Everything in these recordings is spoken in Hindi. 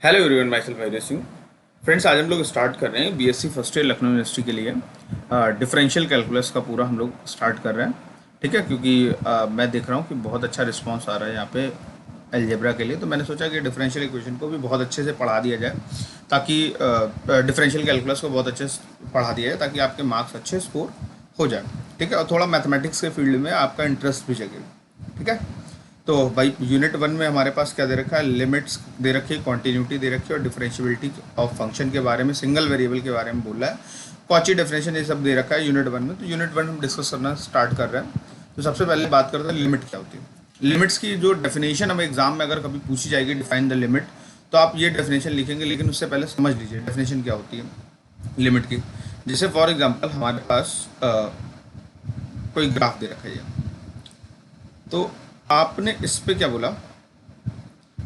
Hello everyone, my self Ajay Singh. Friends, आज हम लोग स्टार्ट कर रहे हैं BSc first year Lucknow university के लिए डिफरेंशियल कैलकुलस का पूरा हम लोग स्टार्ट कर रहे हैं। ठीक है, क्योंकि मैं देख रहा हूँ कि बहुत अच्छा रिस्पांस आ रहा है यहाँ पे अलजेब्रा के लिए, तो मैंने सोचा कि डिफरेंशियल इक्वेशन को भी बहुत अच्छे से पढ़ा दिया जाए, ताकि डिफरेंशियल कैलकुलस को बहुत अच्छे से पढ़ा दिया जाए ताकि आपके मार्क्स अच्छे स्कोर हो जाए। ठीक है, और थोड़ा मैथमेटिक्स के फील्ड में आपका इंटरेस्ट भी जगे। ठीक है, तो भाई यूनिट वन में हमारे पास क्या दे रखा है, लिमिट्स दे रखी है, कॉन्टिन्यूटी दे रखी है और डिफरेंशियबिलिटी ऑफ फंक्शन के बारे में, सिंगल वेरिएबल के बारे में बोल रहा है, कॉची डेफिनेशन, ये सब दे रखा है यूनिट वन में। तो यूनिट वन हम डिस्कस करना स्टार्ट कर रहे हैं। तो सबसे पहले बात करते हैं लिमिट क्या होती है। लिमिट्स की जो डेफिनेशन हमें एग्जाम में अगर कभी पूछी जाएगी, डिफाइन द लिमिट, तो आप ये डेफिनेशन लिखेंगे, लेकिन उससे पहले समझ लीजिए डेफिनेशन क्या होती है लिमिट की। जैसे फॉर एग्जाम्पल हमारे पास कोई ग्राफ दे रखा है, तो आपने इस पे क्या बोला,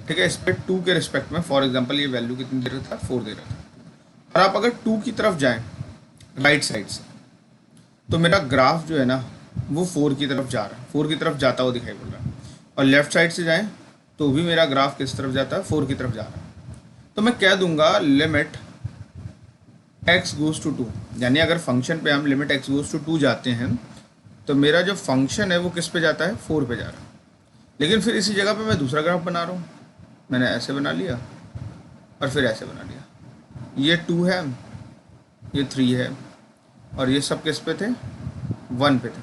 ठीक है, इस पे 2 के रिस्पेक्ट में फॉर एग्जांपल ये वैल्यू कितनी दे रहा था, 4 दे रहा था। और आप अगर 2 की तरफ जाएं राइट साइड से, तो मेरा ग्राफ जो है ना वो 4 की तरफ जा रहा है, 4 की तरफ जाता हुआ दिखाई पड़ रहा है। और लेफ्ट साइड से जाएं तो भी मेरा ग्राफ किस तरफ जाता है, 4 की तरफ जा रहा है। तो मैं कह दूंगा लिमिट x गोज टू 2, यानी अगर फंक्शन पे हम लिमिट x गोज टू 2 जाते हैं तो मेरा जो फंक्शन है वो किस पे जाता है, 4 पे जा रहा है। लेकिन फिर इसी जगह पे मैं दूसरा ग्राफ बना रहा हूँ, मैंने ऐसे बना लिया और फिर ऐसे बना लिया। ये 2 है, ये 3 है, और ये सब किस पे थे, 1 पे थे।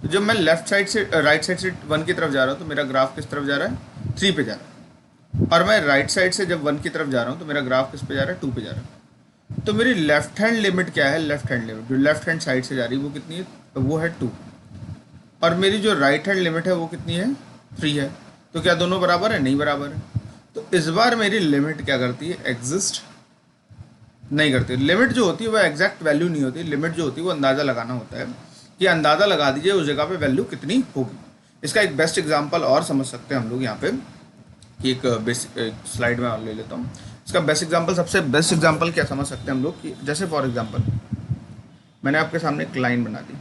तो जब मैं लेफ्ट साइड से राइट साइड से 1 की तरफ जा रहा हूँ तो मेरा ग्राफ किस तरफ जा रहा है, 3 पे जा रहा है। और मैं राइट साइड से जब 1 की तरफ जा रहा हूँ तो मेरा ग्राफ किस पे जा रहा है, 2 पे जा रहा है। तो मेरी लेफ्ट हैंड लिमिट क्या है, लेफ्ट हैंड लिमिट जो लेफ्ट हैंड साइड से जा रही है वो कितनी है, वो है 2। और मेरी जो राइट हैंड लिमिट है वो कितनी है, 3 है। तो क्या दोनों बराबर है, नहीं बराबर है। तो इस बार मेरी लिमिट क्या करती है, एग्जिस्ट नहीं करती। लिमिट जो होती है वो एग्जैक्ट वैल्यू नहीं होती, लिमिट जो होती है वो अंदाज़ा लगाना होता है कि अंदाज़ा लगा दीजिए उस जगह पे वैल्यू कितनी होगी। इसका एक बेस्ट एग्जांपल और समझ सकते हैं हम लोग यहाँ पे, कि एक बेसिक स्लाइड में और ले लेता हूँ। इसका बेस्ट एग्जाम्पल, सबसे बेस्ट एग्जाम्पल क्या समझ सकते हैं हम लोग, कि जैसे फॉर एग्जाम्पल मैंने आपके सामने एक लाइन बना दी,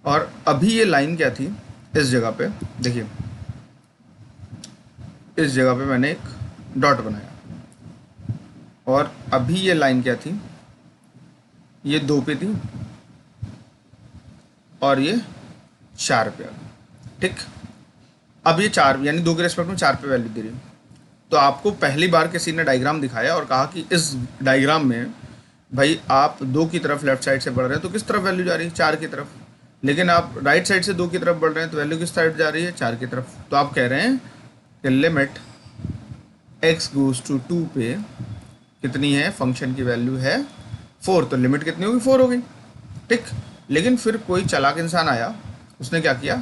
और अभी ये लाइन क्या थी, इस जगह पे देखिए, इस जगह पे मैंने एक डॉट बनाया, और अभी ये लाइन क्या थी, ये 2 पे थी और ये 4 पे आ गई। ठीक, अब ये 4 यानी 2 के रेस्पेक्ट में 4 पे वैल्यू दे रही है। तो आपको पहली बार किसी ने डायग्राम दिखाया और कहा कि इस डायग्राम में भाई आप 2 की तरफ लेफ्ट साइड से बढ़ रहे हैं तो किस तरफ वैल्यू जा रही है, 4 की तरफ। लेकिन आप राइट साइड से 2 की तरफ बढ़ रहे हैं तो वैल्यू किस साइड जा रही है, 4 की तरफ। तो आप कह रहे हैं कि लिमिट x गोज टू 2 पे कितनी है, फंक्शन की वैल्यू है 4, तो लिमिट कितनी होगी, 4 हो गई। ठीक, लेकिन फिर कोई चालाक इंसान आया, उसने क्या किया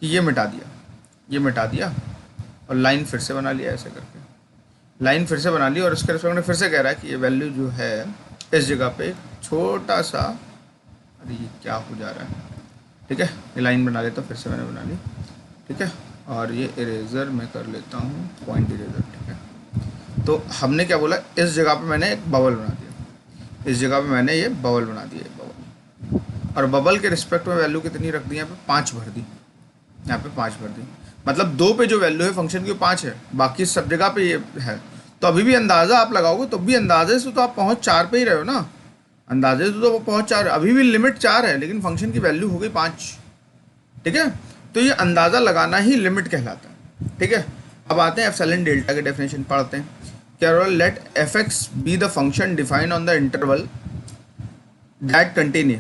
कि ये मिटा दिया, ये मिटा दिया और लाइन फिर से बना लिया, ऐसे करके लाइन फिर से बना ली, और उसके रिस्पेक्ट में फिर से कह रहा है कि ये वैल्यू जो है इस जगह पे छोटा सा, अरे ये क्या हो जा रहा है, ठीक है, ये लाइन बना लेता हूँ, फिर से मैंने बना ली। ठीक है, और ये इरेज़र मैं कर लेता हूँ, पॉइंट इरेज़र। ठीक है, तो हमने क्या बोला, इस जगह पे मैंने एक बबल बना दिया, इस जगह पे मैंने ये बबल बना दिया, बबल, और बबल के रिस्पेक्ट में वैल्यू कितनी रख दी, यहाँ पे 5 भर दी, यहाँ पे 5 भर दी। मतलब 2 पे जो वैल्यू है फंक्शन की 5 है, बाकी सब जगह पे ये है। तो अभी भी अंदाज़ा आप लगाओगे तो भी अंदाजे से तो आप पहुँच 4 पे ही रहे हो ना, अंदाजे से तो पहुँच 4, अभी भी लिमिट 4 है लेकिन फंक्शन की वैल्यू हो गई 5। ठीक है, तो ये अंदाज़ा लगाना ही लिमिट कहलाता है। ठीक है, अब आते हैं एप्सिलॉन डेल्टा के डेफिनेशन पढ़ते हैं। क्या हो रहा है, let f x be the function define on the interval that continue.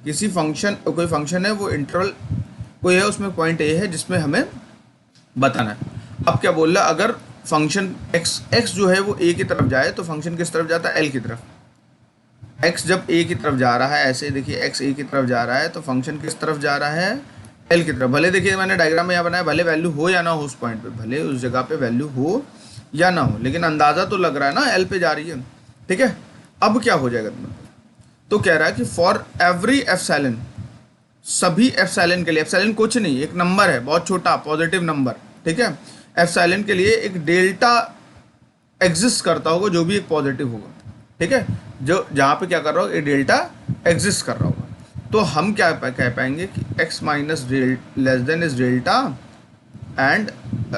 किसी फंक्शन, कोई फंक्शन है वो इंटरवल कोई है, उसमें पॉइंट ए है जिसमें हमें बताना है। अब क्या बोल रहा है, अगर फंक्शन x जो है वो a की तरफ जाए तो फंक्शन किस तरफ जाता है, l की तरफ। x जब a की तरफ जा रहा है, ऐसे देखिए x a की तरफ जा रहा है तो फंक्शन किस तरफ जा रहा है, l की तरफ। भले देखिए मैंने डायग्राम में यहाँ बनाया, भले वैल्यू हो या ना हो उस पॉइंट पे, भले उस जगह पे वैल्यू हो या ना हो, लेकिन अंदाज़ा तो लग रहा है ना l पे जा रही है। ठीक है, अब क्या हो जाएगा, तो कह रहा है कि फॉर एवरी एप्सिलॉन, सभी एप्सिलॉन के लिए, एप्सिलॉन कुछ नहीं, एक नंबर है बहुत छोटा, पॉजिटिव नंबर। ठीक है, एप्सिलॉन के लिए एक डेल्टा एग्जिस्ट करता होगा जो भी एक पॉजिटिव होगा। ठीक है, जो जहाँ पे क्या कर रहा होगा, एक डेल्टा एग्जिस्ट कर रहा होगा। तो हम क्या कह पाएंगे कि x minus less than is delta, and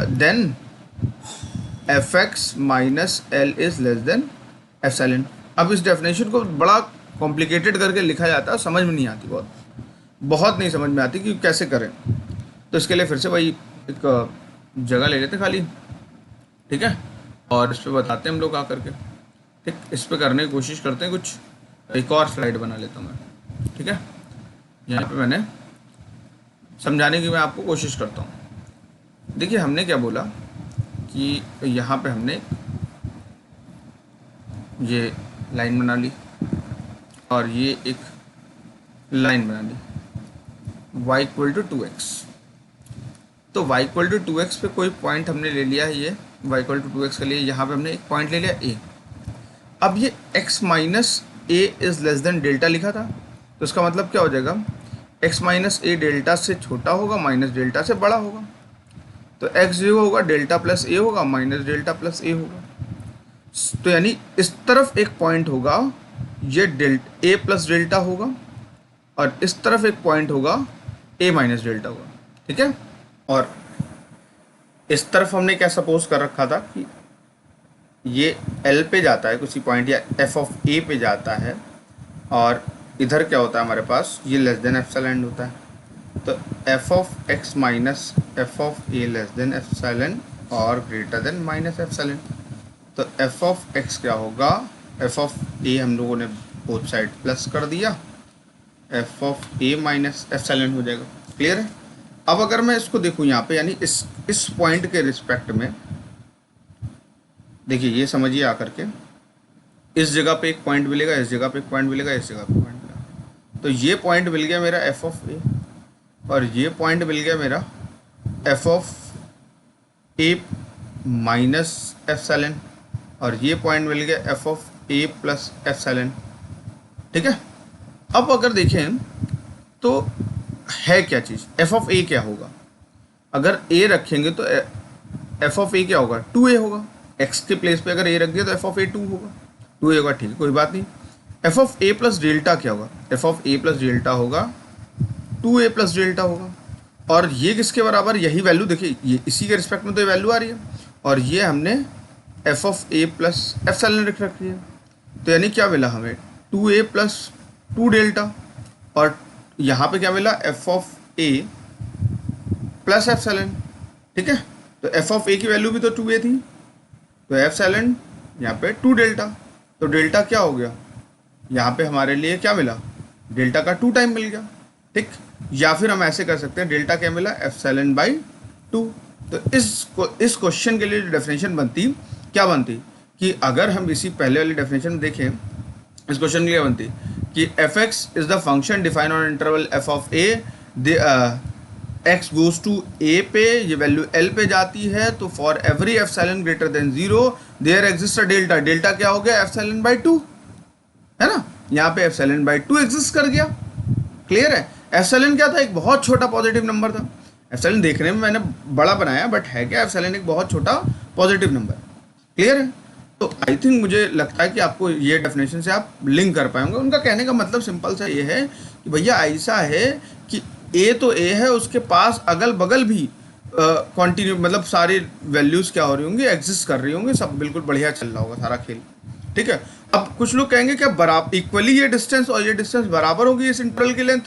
then f x minus l is less than epsilon. अब इस डेफिनेशन को बड़ा कॉम्प्लिकेटेड करके लिखा जाता है, समझ में नहीं आती, बहुत नहीं समझ में आती कि कैसे करें। तो इसके लिए फिर से वही एक जगह ले लेते खाली, ठीक है, और इस पर बताते हैं हम लोग आकर के, ठीक, इस पर करने की कोशिश करते हैं कुछ। एक और स्लाइड बना लेता हूँ मैं, ठीक है, यहाँ पे मैंने समझाने की मैं आपको कोशिश करता हूँ। देखिए हमने क्या बोला कि यहाँ पे हमने ये लाइन बना ली और ये एक लाइन बना ली y इक्वल टू 2x। तो y इक्वल टू 2x पे कोई पॉइंट हमने ले लिया है, ये y इक्वल टू 2x के लिए यहाँ पे हमने एक पॉइंट ले लिया a। अब ये x minus A is less than delta लिखा था, तो इसका मतलब क्या हो जाएगा, x माइनस ए डेल्टा से छोटा होगा माइनस डेल्टा से बड़ा होगा। तो x जो होगा डेल्टा प्लस ए होगा माइनस डेल्टा प्लस ए होगा। तो यानी इस तरफ एक पॉइंट होगा, ये a प्लस डेल्टा होगा, और इस तरफ एक पॉइंट होगा a माइनस डेल्टा होगा, ठीक है। और इस तरफ हमने क्या सपोज कर रखा था कि ये L पे जाता है किसी पॉइंट, या f ऑफ a पे जाता है, और इधर क्या होता है हमारे पास, ये लेस देन एप्सिलॉन होता है। तो f of x minus f of a less than epsilon और ग्रेटर देन माइनस एप्सिलॉन। तो f ऑफ x क्या होगा, f ऑफ a हम लोगों ने बोथ साइड प्लस कर दिया, f of a minus epsilon हो जाएगा। क्लियर है। अब अगर मैं इसको देखूँ यहाँ पे, यानी इस पॉइंट के रिस्पेक्ट में देखिए, ये समझिए आकर के, इस जगह पे एक पॉइंट मिलेगा, इस जगह पे एक पॉइंट मिलेगा, इस जगह पे पॉइंट मिलेगा। तो ये पॉइंट मिल गया मेरा f ऑफ a, और ये पॉइंट मिल गया मेरा f of a minus epsilon, और ये पॉइंट मिल गया f of a plus epsilon, ठीक है। अब अगर देखें तो है क्या चीज़, f ऑफ a क्या होगा, अगर a रखेंगे तो f ऑफ a क्या होगा, 2a होगा। x के प्लेस पे अगर a रख दिया तो f ऑफ a 2 होगा, 2a होगा, ठीक है, कोई बात नहीं। f of a plus delta क्या होगा, f of a plus delta होगा 2a प्लस डेल्टा होगा। और ये किसके बराबर, यही वैल्यू देखिए, ये इसी के रिस्पेक्ट में तो ये वैल्यू आ रही है, और ये हमने f of a plus epsilon रख रखी है। तो यानी क्या मिला हमें, 2a प्लस 2 डेल्टा, और यहाँ पे क्या मिला, f of a plus epsilon, ठीक है। तो f ऑफ a की वैल्यू भी तो 2a थी, तो एप्सिलॉन यहाँ पे 2 डेल्टा, तो डेल्टा क्या हो गया, यहाँ पे हमारे लिए क्या मिला, डेल्टा का 2 टाइम मिल गया, ठीक। या फिर हम ऐसे कर सकते हैं, डेल्टा क्या मिला, एप्सिलॉन बाई 2। तो इस क्वेश्चन के लिए डेफिनेशन बनती क्या बनती, कि अगर हम इसी पहले वाली डेफिनेशन में देखें, इस क्वेश्चन के लिए बनती कि f x is the function define on interval f of a, x goes to a पे, ये वैल्यू एल पे जाती है, तो for every epsilon greater than 0 there exist a delta, delta क्या हो गया, एप्सिलॉन बाई 2, है ना, यहाँ पे एप्सिलॉन बाई 2 एग्जिस्ट कर गया। क्लियर है। एप्सिलॉन क्या था, एक बहुत छोटा पॉजिटिव नंबर था। एप्सिलॉन देखने में मैंने बड़ा बनाया, बट है क्या, एप्सिलॉन एक बहुत छोटा पॉजिटिव नंबर। क्लियर है। तो आई थिंक मुझे लगता है कि आपको ये डेफिनेशन से आप लिंक कर पाएंगे। उनका कहने का मतलब सिंपल सा ये है कि भैया ऐसा है कि ए तो ए है, उसके पास अगल बगल भी कॉन्टिन्यू मतलब सारी वैल्यूज़ क्या हो रही होंगी, एग्जिस्ट कर रही होंगी, सब बिल्कुल बढ़िया चल रहा होगा सारा खेल। ठीक है। अब कुछ लोग कहेंगे क्या बराबर इक्वली ये डिस्टेंस और ये डिस्टेंस बराबर होगी इस इंटरवल की लेंथ,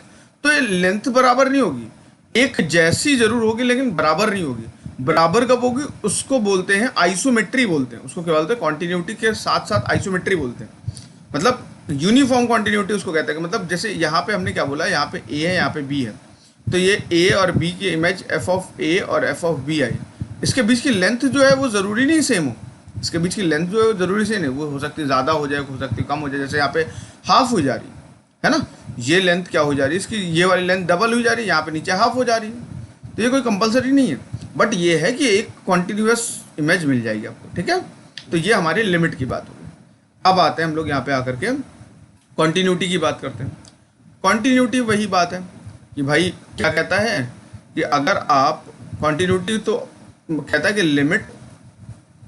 तो ये लेंथ बराबर नहीं होगी, एक जैसी जरूर होगी लेकिन बराबर नहीं होगी। बराबर कब होगी, उसको बोलते हैं आइसोमेट्री बोलते हैं, उसको क्या बोलते हैं, कॉन्टिन्यूटी के साथ साथ आइसोमेट्री बोलते हैं, मतलब यूनिफॉर्म कॉन्टिन्यूटी उसको कहते हैं। मतलब जैसे यहाँ पे हमने क्या बोला, यहाँ पे ए है, यहाँ पे बी है, तो ये ए और बी की इमेज एफ ऑफ ए और एफ ऑफ बी आई, इसके बीच की लेंथ जो है वो ज़रूरी नहीं सेम हो, इसके बीच की लेंथ जो है वो ज़रूरी से नहीं, वो हो सकती है ज़्यादा हो जाए, हो सकती है कम हो जाए। जैसे यहाँ पे हाफ हो जा रही है ना, ये लेंथ क्या हो जा रही है इसकी, ये वाली लेंथ डबल हो जा रही है, यहाँ पे नीचे हाफ हो जा रही है, तो ये कोई कंपलसरी नहीं है, बट ये है कि एक कॉन्टिन्यूस इमेज मिल जाएगी आपको। ठीक है, तो ये हमारी लिमिट की बात होगी। अब आते हैं हम लोग यहाँ पे आकर के कॉन्टिन्यूटी की बात करते हैं। कॉन्टिन्यूटी वही बात है कि भाई क्या कहता है कि अगर आप कॉन्टिन्यूटी तो कहता है कि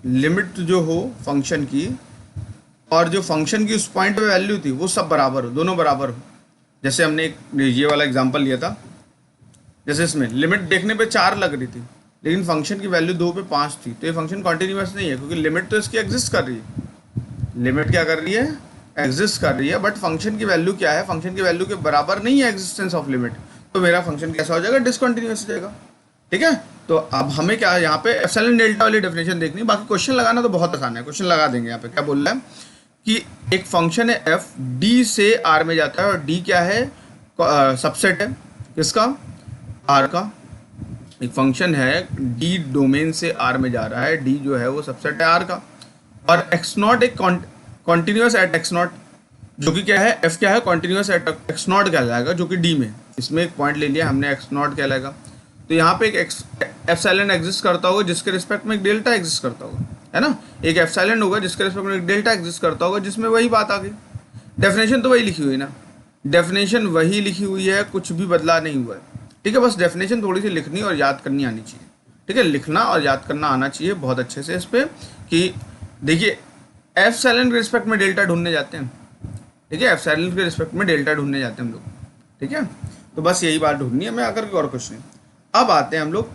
लिमिट जो हो फंक्शन की और जो फंक्शन की उस पॉइंट पे वैल्यू थी वो सब बराबर हो, दोनों बराबर हो। जैसे हमने एक ये वाला एग्जांपल लिया था, जैसे इसमें लिमिट देखने पे 4 लग रही थी, लेकिन फंक्शन की वैल्यू 2 पे 5 थी, तो ये फंक्शन कॉन्टिन्यूस नहीं है, क्योंकि लिमिट तो इसकी एग्जिस्ट कर रही है। लिमिट क्या कर रही है? एग्जिस्ट कर रही है, बट फंक्शन की वैल्यू क्या है? फंक्शन की वैल्यू के बराबर नहीं है एग्जिस्टेंस ऑफ लिमिट, तो मेरा फंक्शन कैसा हो जाएगा? डिसकंटिन्यूअस हो जाएगा। ठीक है, तो अब हमें क्या है यहाँ पे एप्सिलॉन डेल्टा वाली डेफिनेशन देखनी, बाकी क्वेश्चन लगाना तो बहुत आसान है, क्वेश्चन लगा देंगे। यहाँ पे क्या बोल रहा है कि एक फंक्शन है एफ, डी से आर में जाता है, और डी क्या है? सबसेट है किसका? आर का। एक फंक्शन है डी डोमेन से आर में जा रहा है, डी जो है वो सबसेट है आर का, और एक्स नॉट एक कॉन्टिन्यूस एट एक्स नॉट, जो कि क्या है? एफ क्या है? कॉन्टिन्यूस एट एक्स नॉट कहलाएगा, जो कि डी में, इसमें एक पॉइंट ले लिया हमने, एक्स नॉट कहलाएगा। तो यहाँ पे एक एप्सिलॉन एग्जिस्ट करता होगा जिसके रिस्पेक्ट में एक डेल्टा एग्जिस्ट करता होगा, है ना? एक एप्सिलॉन होगा जिसके रिस्पेक्ट में एक डेल्टा एग्जिस्ट करता होगा, जिसमें वही बात आ गई। डेफिनेशन तो वही लिखी हुई है ना, डेफिनेशन वही लिखी हुई है, कुछ भी बदला नहीं हुआ है। ठीक है, बस डेफिनेशन थोड़ी सी लिखनी और याद करनी आनी चाहिए। ठीक है, लिखना और याद करना आना चाहिए बहुत अच्छे से इस पर, कि देखिए एप्सिलॉन के रिस्पेक्ट में डेल्टा ढूंढने जाते हैं। ठीक है, एप्सिलॉन के रिस्पेक्ट में डेल्टा ढूंढने जाते हैं हम लोग। ठीक है, तो बस यही बात ढूंढनी है, मैं आकर के और कुछ नहीं। अब आते हैं हम लोग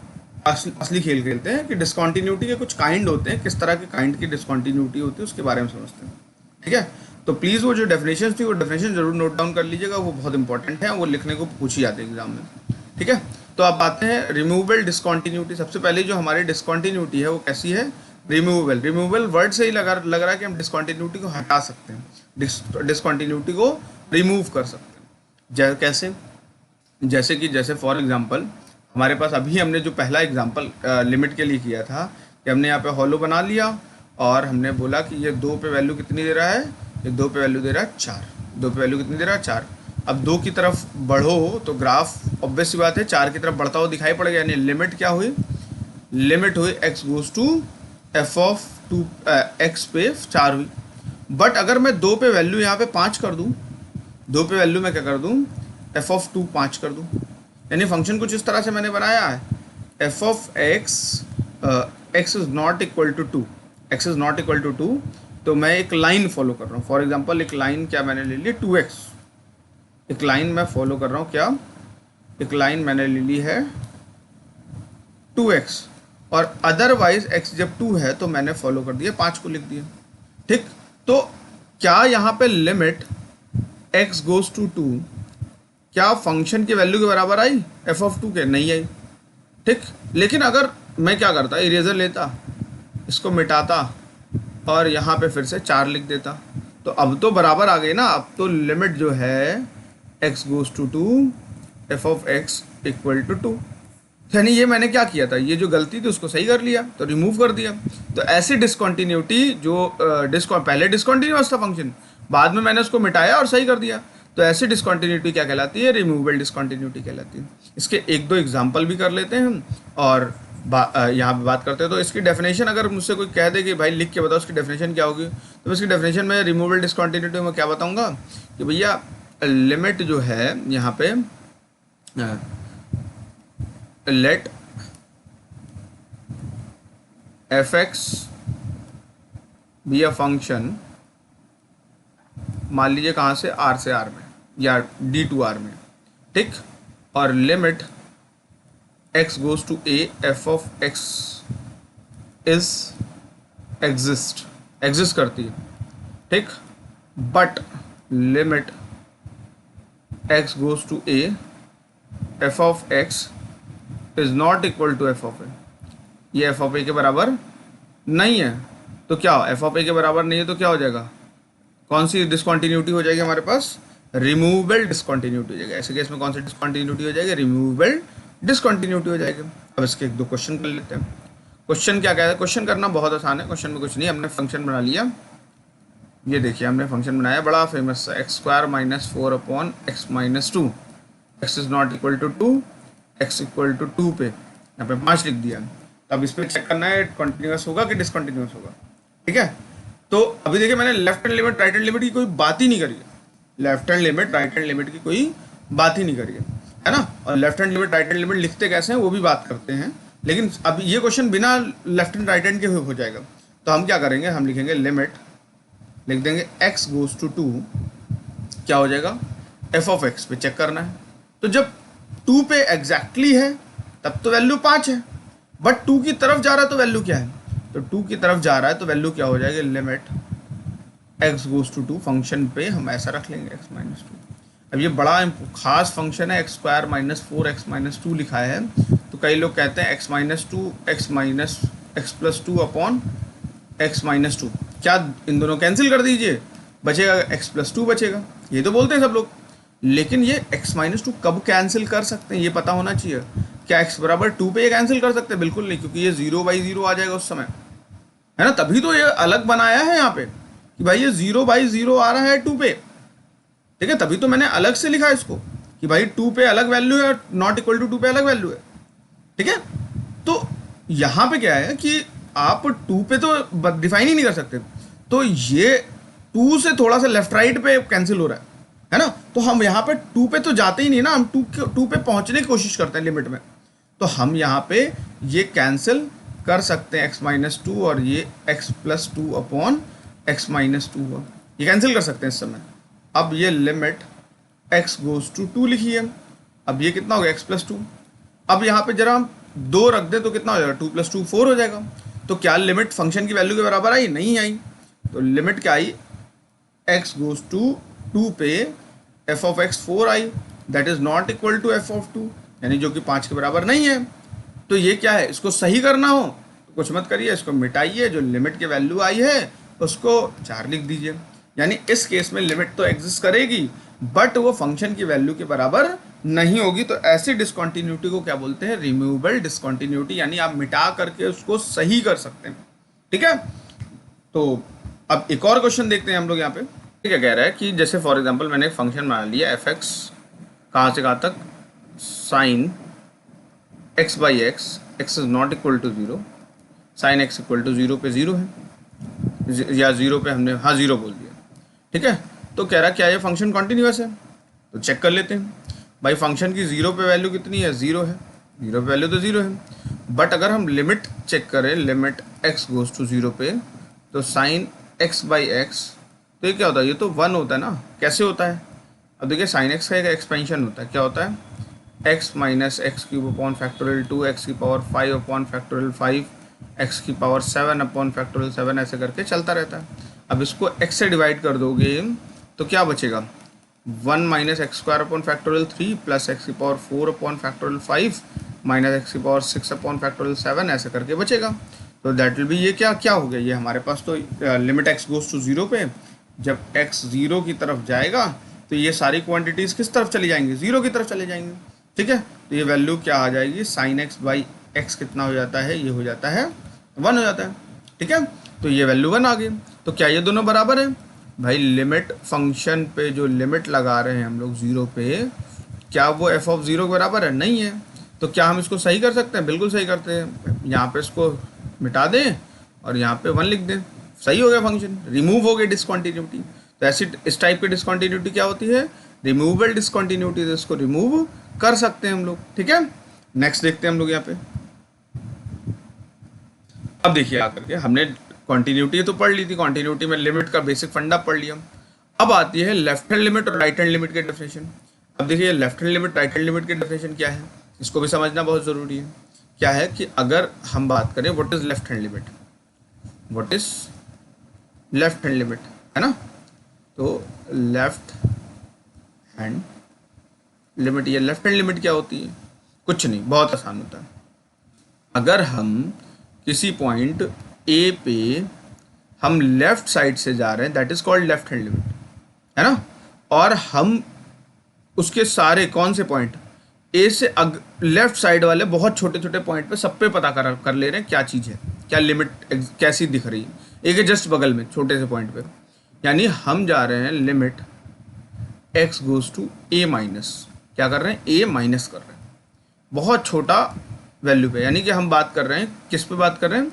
असली खेल खेलते हैं कि डिसकंटिन्यूटी के कुछ काइंड होते हैं, किस तरह के काइंड की डिसकंटिन्यूटी होती है उसके बारे में समझते हैं। ठीक है, तो प्लीज़ वो जो डेफिनेशन थी वो डेफिनेशन जरूर नोट डाउन कर लीजिएगा, वो बहुत इंपॉर्टेंट है, वो लिखने को पूछी जाती है एग्जाम में। ठीक है, तो अब आते हैं रिमूवेबल डिसकंटिन्यूटी। सबसे पहले जो हमारी डिसकंटिन्यूटी है वो कैसी है? रिमूवेबल। रिमूवेबल वर्ड से ही लग रहा है कि हम डिसकंटिन्यूटी को हटा सकते हैं, डिसकंटिन्यूटी को रिमूव कर सकते हैं। कैसे? जैसे फॉर एग्जांपल हमारे पास अभी हमने जो पहला एग्जांपल लिमिट के लिए किया था कि हमने यहाँ पे हॉलो बना लिया और हमने बोला कि ये 2 पे वैल्यू कितनी दे रहा है? ये 2 पे वैल्यू दे रहा है 4। 2 पे वैल्यू कितनी दे रहा है? 4। अब 2 की तरफ बढ़ो तो ग्राफ ऑब्वियस सी बात है 4 की तरफ बढ़ता हुआ दिखाई पड़ गया, यानी लिमिट क्या हुई? लिमिट हुई x goes to f of 2 x पे 4 हुई। बट अगर मैं 2 पे वैल्यू यहाँ पे 5 कर दूँ, 2 पे वैल्यू मैं क्या कर दूँ? एफ ऑफ 2 5 कर दूँ, यानी फंक्शन कुछ इस तरह से मैंने बनाया है, f of x, x is not equal to 2, x is not equal to 2, तो मैं एक लाइन फॉलो कर रहा हूँ। फॉर एग्जांपल एक लाइन क्या मैंने ले ली? 2x। एक लाइन मैं फॉलो कर रहा हूँ, क्या? एक लाइन मैंने ले ली है 2x, और अदरवाइज x जब 2 है तो मैंने फॉलो कर दिया 5 को लिख दिया। ठीक, तो क्या यहाँ पे लिमिट x गोज टू 2 क्या फंक्शन की वैल्यू के बराबर आई? एफ ऑफ 2 के? नहीं आई। ठीक, लेकिन अगर मैं क्या करता? इरेजर लेता, इसको मिटाता और यहाँ पे फिर से 4 लिख देता, तो अब तो बराबर आ गई ना। अब तो लिमिट जो है x goes to 2 f of x equal to 2, यानी ये मैंने क्या किया था? ये जो गलती थी उसको सही कर लिया, तो रिमूव कर दिया। तो ऐसी डिसकंटिन्यूटी जो पहले डिसकंटिन्यूअस था फंक्शन, बाद में मैंने उसको मिटाया और सही कर दिया, तो ऐसी डिसकंटिन्यूटी क्या कहलाती है? रिमूवेबल डिसकंटिन्यूटी कहलाती है। इसके 1-2 एग्जांपल भी कर लेते हैं हम, और यहाँ पे बात करते हैं। तो इसकी डेफिनेशन अगर मुझसे कोई कह दे कि भाई लिख के बताओ इसकी डेफिनेशन क्या होगी, तो इसकी डेफिनेशन में रिमूवेबल डिसकंटिन्यूटी में क्या बताऊंगा कि भैया लिमिट जो है यहाँ पे let f x be a function, मान लीजिए कहाँ से? आर से आर में या डी टू आर में। ठीक, और limit x goes to a f of x is exist करती है। ठीक, but limit x goes to a f of x is not equal to f of a, ये एफ ऑफ a के बराबर नहीं है, तो क्या? एफ ऑफ a के बराबर नहीं है तो क्या हो जाएगा? कौन सी डिसकंटिन्यूटी हो जाएगी हमारे पास? रिमूवेबल डिसकंटिन्यूटी हो जाएगा। ऐसे केस में कौन सी डिसकंटिन्यूटी हो जाएगी? रिमूवेबल डिसकंटिन्यूटी हो जाएगी। अब इसके 1-2 क्वेश्चन कर लेते हैं। क्वेश्चन क्या कहता है? क्वेश्चन करना बहुत आसान है, क्वेश्चन में कुछ नहीं, हमने फंक्शन बना लिया। ये देखिए हमने फंक्शन बनाया, बड़ा फेमस है, x square minus 4 upon x minus 2, x is not equal to 2, x equal to 2 पे यहाँ पे 5 लिख दिया। अब इस पर चेक करना है कंटिन्यूस होगा कि डिसकंटिन्यूस होगा। ठीक है, तो अभी देखिए मैंने left hand limit right hand limit की कोई बात ही नहीं करी है, left hand limit right hand limit की कोई बात ही नहीं करी है ना। और left hand limit right hand limit लिखते कैसे हैं वो भी बात करते हैं, लेकिन अब ये क्वेश्चन बिना लेफ्ट हैंड राइट हैंड के हो जाएगा। तो हम क्या करेंगे? हम लिखेंगे लिमिट, लिख देंगे x गोज टू 2, क्या हो जाएगा? एफ ऑफ एक्स पे चेक करना है। तो जब 2 पे एग्जैक्टली है तब तो वैल्यू 5 है, बट 2 की तरफ जा रहा है तो वैल्यू क्या है, तो 2 की तरफ जा रहा है तो वैल्यू क्या हो जाएगी, limit x goes to 2, function पे हम ऐसा रख लेंगे x माइनस 2। अब ये बड़ा खास फंक्शन है, x square minus 4x minus 2 लिखा है, तो कई लोग कहते हैं x minus 2 x plus 2 upon x minus 2, क्या इन दोनों कैंसिल कर दीजिए, बचेगा x प्लस 2 बचेगा, ये तो बोलते हैं सब लोग। लेकिन ये x माइनस 2 कब कैंसिल कर सकते हैं ये पता होना चाहिए। क्या x बराबर 2 पे ये कैंसिल कर सकते हैं, बिल्कुल नहीं, क्योंकि ये 0/0 आ जाएगा उस समय, है ना, तभी तो ये अलग बनाया है यहाँ पे कि भाई ये 0/0 आ रहा है 2 पे, ठीक है, तभी तो मैंने अलग से लिखा है इसको कि भाई 2 पे अलग वैल्यू है और नॉट इक्वल टू 2 पे अलग वैल्यू है, ठीक है। तो यहाँ पे क्या है कि आप 2 पे तो डिफाइन ही नहीं कर सकते, तो ये 2 से थोड़ा सा लेफ्ट राइट पे कैंसिल हो रहा है ना, तो हम यहाँ पे 2 पे तो जाते ही नहीं ना, हम 2 पे पहुंचने की कोशिश करते हैं लिमिट में, तो हम यहाँ पे ये कैंसिल कर सकते हैं x माइनस 2 और ये x plus 2 upon x minus 2 हुआ, ये कैंसिल कर सकते हैं इस समय। अब ये लिमिट x गोज टू 2 लिखी है, अब ये कितना हो गया x प्लस 2, अब यहाँ पे जरा हम 2 रख दें तो कितना हो जाएगा, 2 प्लस 2 4 हो जाएगा। तो क्या लिमिट फंक्शन की वैल्यू के बराबर आई, नहीं आई, तो लिमिट क्या आई, x गोज टू 2 पे f ऑफ x 4 आई, that is not equal to f of 2, यानी जो कि 5 के बराबर नहीं है। तो ये क्या है, इसको सही करना हो तो कुछ मत करिए, इसको मिटाइए, जो लिमिट की वैल्यू आई है उसको 4 लिख दीजिए, यानी इस केस में लिमिट तो एग्जिस्ट करेगी बट वो फंक्शन की वैल्यू के बराबर नहीं होगी। तो ऐसी डिसकंटिन्यूटी को क्या बोलते हैं, रिमूवेबल डिसकंटिन्यूटी, यानी आप मिटा करके उसको सही कर सकते हैं, ठीक है। तो अब एक और क्वेश्चन देखते हैं हम लोग यहाँ पे, क्या कह रहा है कि जैसे फॉर एग्जांपल मैंने एक फंक्शन बना लिया एफ एक्स, कहाँ से कहाँ तक, sine x by x, x is not equal to 0, sine x equal to 0 पे 0 है, या 0 पे हमने हाँ 0 बोल दिया, ठीक है। तो कह रहा क्या ये फंक्शन कॉन्टिन्यूस है, तो चेक कर लेते हैं भाई, फंक्शन की 0 पे वैल्यू कितनी है, 0 है, 0 पे वैल्यू तो 0 है, बट अगर हम लिमिट चेक करें, लिमिट x गोज टू 0 पे, तो साइन x बाई एक्स, तो ये क्या होता है, ये तो 1 होता है ना, कैसे होता है, अब देखिए साइन x का एक एक्सपेंशन होता है, क्या होता है, x minus x cube upon factorial 2, x की पावर 5 अपॉन फैक्टोरियल 5, एक्स की पावर 7 अपॉन फैक्टोरियल 7, ऐसे करके चलता रहता है। अब इसको x से डिवाइड कर दोगे तो क्या बचेगा, 1 minus x square upon factorial 3 plus x की power 4 upon factorial 5 minus x की पावर 6 अपॉन फैक्टोरियल 7, ऐसे करके बचेगा। तो दैट विल बी, ये क्या क्या हो गया, ये हमारे पास तो लिमिट x गोज टू 0 पे, जब x 0 की तरफ जाएगा तो ये सारी क्वांटिटीज़ किस तरफ चली जाएंगी, 0 की तरफ चले जाएंगे, ठीक है। तो ये वैल्यू क्या आ जाएगी, साइन एक्स बाई एक्स कितना हो जाता है, ये हो जाता है 1 हो जाता है, ठीक है। तो ये वैल्यू 1 आ गई, तो क्या ये दोनों बराबर है भाई, लिमिट फंक्शन पे जो लिमिट लगा रहे हैं हम लोग 0 पे, क्या वो f ऑफ 0 के बराबर है, नहीं है। तो क्या हम इसको सही कर सकते हैं, बिल्कुल सही करते हैं, यहाँ पे इसको मिटा दें और यहाँ पे 1 लिख दें, सही हो गया फंक्शन, रिमूव हो गई डिसकंटिन्यूटी। तो ऐसी इस टाइप की डिसकंटिन्यूटी क्या होती है, रिमूवेबल डिसकंटिन्यूटी, इसको रिमूव कर सकते हैं हम लोग, ठीक है। नेक्स्ट देखते हैं हम लोग यहाँ पे, अब देखिए आकर के हमने कॉन्टिन्यूटी तो पढ़ ली थी, कॉन्टिन्यूटी में लिमिट का बेसिक फंडा पढ़ लिया। अब आती है लेफ्ट हैंड लिमिट और राइट हैंड लिमिट के डेफिनेशन। अब देखिए left hand limit right hand limit के डेफिनेशन क्या है, इसको भी समझना बहुत ज़रूरी है। क्या है कि अगर हम बात करें what is left hand limit, what is left hand limit, है ना, तो लेफ्ट हैंड लिमिट, ये लेफ्ट हैंड लिमिट क्या होती है, कुछ नहीं, बहुत आसान होता है। अगर हम किसी पॉइंट ए पे हम लेफ्ट साइड से जा रहे हैं, that is called left hand limit, है ना, और हम उसके सारे कौन से पॉइंट ए से लेफ्ट साइड वाले बहुत छोटे छोटे पॉइंट पे सब पे पता कर ले रहे हैं क्या चीज़ है, क्या लिमिट कैसी दिख रही है, एक है जस्ट बगल में छोटे से पॉइंट पे, यानी हम जा रहे हैं limit x goes to a minus, क्या कर रहे हैं, a माइनस कर रहे हैं, बहुत छोटा वैल्यू पे, यानी कि हम बात कर रहे हैं किस पे बात कर रहे हैं,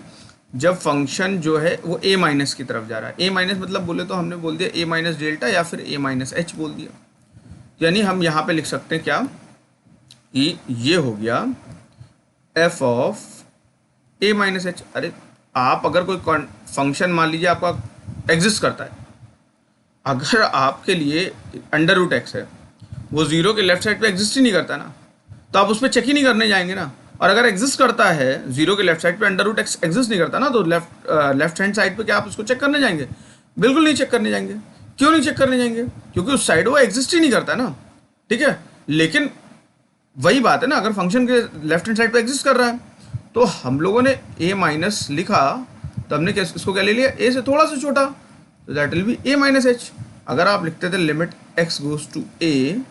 जब फंक्शन जो है वो a माइनस की तरफ जा रहा है। a माइनस मतलब बोले तो हमने बोल दिया a माइनस डेल्टा या फिर a माइनस एच बोल दिया, यानी हम यहाँ पे लिख सकते हैं क्या कि ये हो गया f of a minus H. अरे आप अगर कोई फंक्शन मान लीजिए आपका एग्जिस्ट करता है, अगर आपके लिए अंडर रूट एक्स है, वो 0 के लेफ्ट साइड पे एग्जिस्ट ही नहीं करता ना, तो आप उस पर चेक ही नहीं करने जाएंगे ना, और अगर एग्जिस्ट करता है जीरो के लेफ्ट साइड पे, अंडर रूट एक्स एग्जिस्ट नहीं करता ना, तो लेफ्ट हैंड साइड पे क्या आप उसको चेक करने जाएंगे? बिल्कुल नहीं चेक करने जाएंगे। क्यों नहीं चेक करने जाएंगे? क्योंकि उस साइड वो एग्जिस्ट ही नहीं करता ना, ठीक है। लेकिन वही बात है ना, अगर फंक्शन के लेफ्ट हैंड साइड पे एग्जिस्ट कर रहा है, तो हम लोगों ने ए माइनस लिखा, तो हमने इसको क्या ले लिया? ए से थोड़ा सा छोटा, तो that will be A minus H. अगर आप लिखते थे लिमिट एक्स गोज टू ए,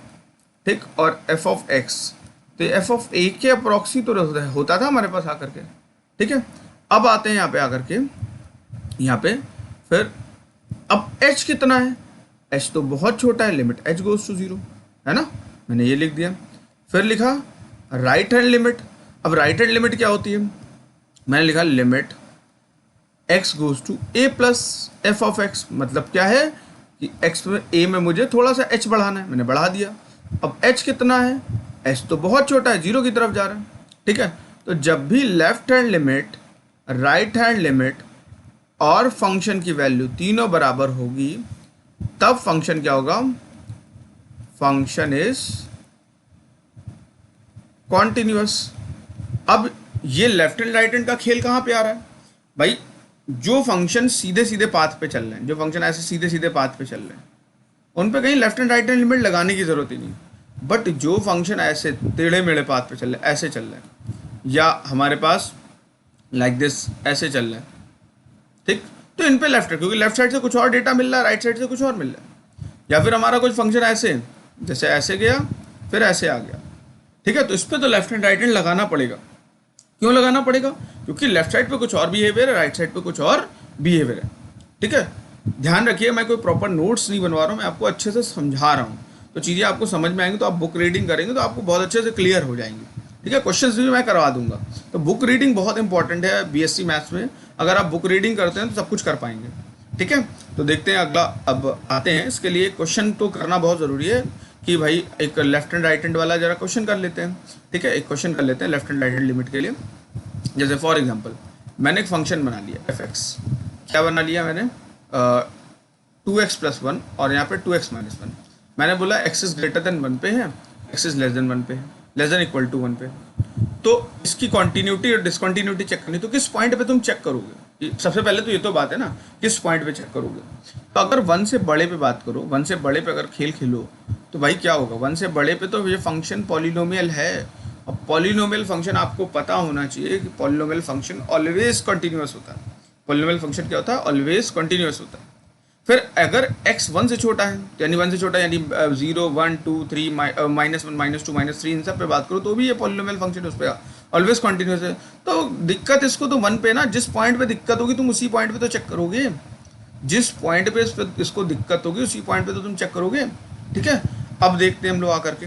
ठीक, और एफ ऑफ एक्स, तो एफ ऑफ ए के अप्रॉक्सी तो होता था हमारे पास आकर के, ठीक है। अब आते हैं यहाँ पे आकर के, यहाँ पे फिर अब h कितना है? h तो बहुत छोटा है, लिमिट h गोज टू 0, है ना, मैंने ये लिख दिया। फिर लिखा राइट हैंड लिमिट। अब राइट हैंड लिमिट क्या होती है? मैंने लिखा limit x goes to a plus f of x। मतलब क्या है कि x में a में मुझे थोड़ा सा h बढ़ाना है, मैंने बढ़ा दिया। अब h कितना है? h तो बहुत छोटा है, 0 की तरफ जा रहा है, ठीक है। तो जब भी left hand limit, right hand limit और फंक्शन की वैल्यू तीनों बराबर होगी, तब फंक्शन क्या होगा? Function is continuous. अब ये लेफ्ट हैंड राइट हैंड का खेल कहाँ पे आ रहा है भाई? जो फंक्शन सीधे सीधे पाथ पे चल रहे हैं, जो फंक्शन ऐसे सीधे सीधे पाथ पे चल रहे हैं, उन पे कहीं left hand right hand limit लगाने की जरूरत ही नहीं। बट जो फंक्शन ऐसे टेढ़े मेढ़े पाथ पे चल रहे हैं, ऐसे चल रहे हैं, या हमारे पास लाइक दिस ऐसे चल रहे हैं, ठीक, तो इन पे लेफ्ट है, क्योंकि लेफ्ट साइड से कुछ और डेटा मिल रहा है, राइट साइड से कुछ और मिल रहा है। या फिर हमारा कुछ फंक्शन ऐसे, जैसे ऐसे गया फिर ऐसे आ गया, ठीक है, तो इस पर तो लेफ्ट हैंड राइट हैंड लगाना पड़ेगा। क्यों लगाना पड़ेगा? क्योंकि लेफ्ट साइड पे कुछ और बिहेवियर है, राइट साइड पे कुछ और बिहेवियर है, ठीक है। ध्यान रखिए, मैं कोई प्रॉपर नोट्स नहीं बनवा रहा हूँ, मैं आपको अच्छे से समझा रहा हूँ, तो चीज़ें आपको समझ में आएंगी, तो आप बुक रीडिंग करेंगे तो आपको बहुत अच्छे से क्लियर हो जाएंगी, ठीक है। क्वेश्चंस भी मैं करवा दूंगा। तो बुक रीडिंग बहुत इंपॉर्टेंट है बीएससी मैथ्स में। अगर आप बुक रीडिंग करते हैं तो सब कुछ कर पाएंगे, ठीक है। तो देखते हैं अगला, अब आते हैं इसके लिए क्वेश्चन तो करना बहुत ज़रूरी है कि भाई एक लेफ्ट हैंड राइट हैंड वाला जरा क्वेश्चन कर लेते हैं, ठीक है। एक क्वेश्चन कर लेते हैं left hand right hand limit के लिए। जैसे फॉर एग्जाम्पल मैंने एक फंक्शन बना लिया एफ एक्स। क्या बना लिया मैंने? 2x प्लस 1 और यहाँ पे 2x माइनस 1। मैंने बोला एक्स इज ग्रेटर देन 1 पे है, एक्स इज लेस देन 1 पे है, लेस देन इक्वल टू 1 पे। तो इसकी कॉन्टिन्यूटी और डिसकॉन्टिन्यूटी चेक करनी, तो किस पॉइंट पे तुम चेक करोगे? सबसे पहले तो ये तो बात है ना, किस पॉइंट पे चेक करोगे। तो अगर 1 से बड़े पे बात करो, 1 से बड़े पे अगर खेल खेलो, तो भाई क्या होगा? 1 से बड़े पे तो ये फंक्शन पॉलिनोमियल है। अब पॉलिनोमियल फंक्शन आपको पता होना चाहिए कि पॉलिनोमियल फंक्शन ऑलवेज कंटिन्यूअस होता है। पॉलिनोमियल फंक्शन क्या होता है? ऑलवेज कंटिन्यूअस होता है। फिर अगर x 1 से छोटा है, यानी 1 से छोटा यानी 0 1 2 3 -1 -2 -3 इन सब पे बात करो तो भी ये पॉलिनोमियल फंक्शन उस पर ऑलवेज कंटिन्यूअस है। तो दिक्कत इसको तो 1 पे ना, जिस पॉइंट पे दिक्कत होगी तुम उसी पॉइंट पे तो चेक करोगे। जिस पॉइंट पे इसको दिक्कत होगी उसी पॉइंट पे तो तुम चेक करोगे, ठीक है। अब देखते हैं हम लोग आकर के,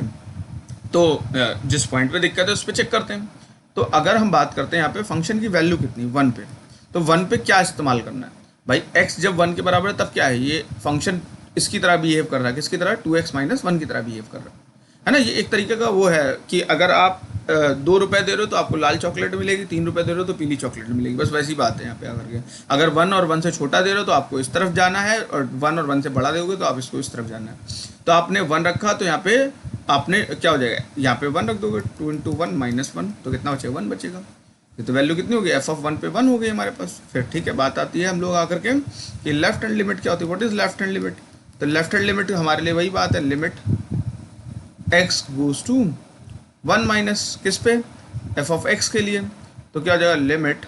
तो जिस पॉइंट पे दिक्कत है उस पर चेक करते हैं। तो अगर हम बात करते हैं यहाँ पे फंक्शन की वैल्यू कितनी 1 पे, तो 1 पे क्या इस्तेमाल करना है भाई? x जब 1 के बराबर है तब क्या है? ये फंक्शन इसकी तरह बिहेव कर रहा है। किसकी तरह? 2x माइनस 1 की तरह बिहेव कर रहा है ना। ये एक तरीके का वो है कि अगर आप 2 रुपये दे रहे हो तो आपको लाल चॉकलेट मिलेगी, 3 रुपये दे रहे हो तो पीली चॉकलेट मिलेगी, बस वैसी बात है यहाँ पे आकर के। अगर 1 और 1 से छोटा दे रहे हो तो आपको इस तरफ जाना है, और 1 और 1 से बड़ा दोगे तो आप इसको इस तरफ जाना है। तो आपने 1 रखा तो यहाँ पे आपने क्या हो जाएगा? यहाँ पे 1 रख दोगे, 2 × 1 -1, तो कितना बचेगा? 1 बचेगा। ये तो वैल्यू कितनी होगी? एफ ऑफ 1 पे 1 हो गई हमारे पास। फिर ठीक है, बात आती है हम लोग आकर के कि लेफ्ट हैंड लिमिट क्या होती है? What is left hand limit? तो लेफ्ट हैंड लिमिट हमारे लिए वही बात है, limit x goes to 1 minus किस पे? एफ ऑफ x के लिए। तो क्या हो जाएगा? Limit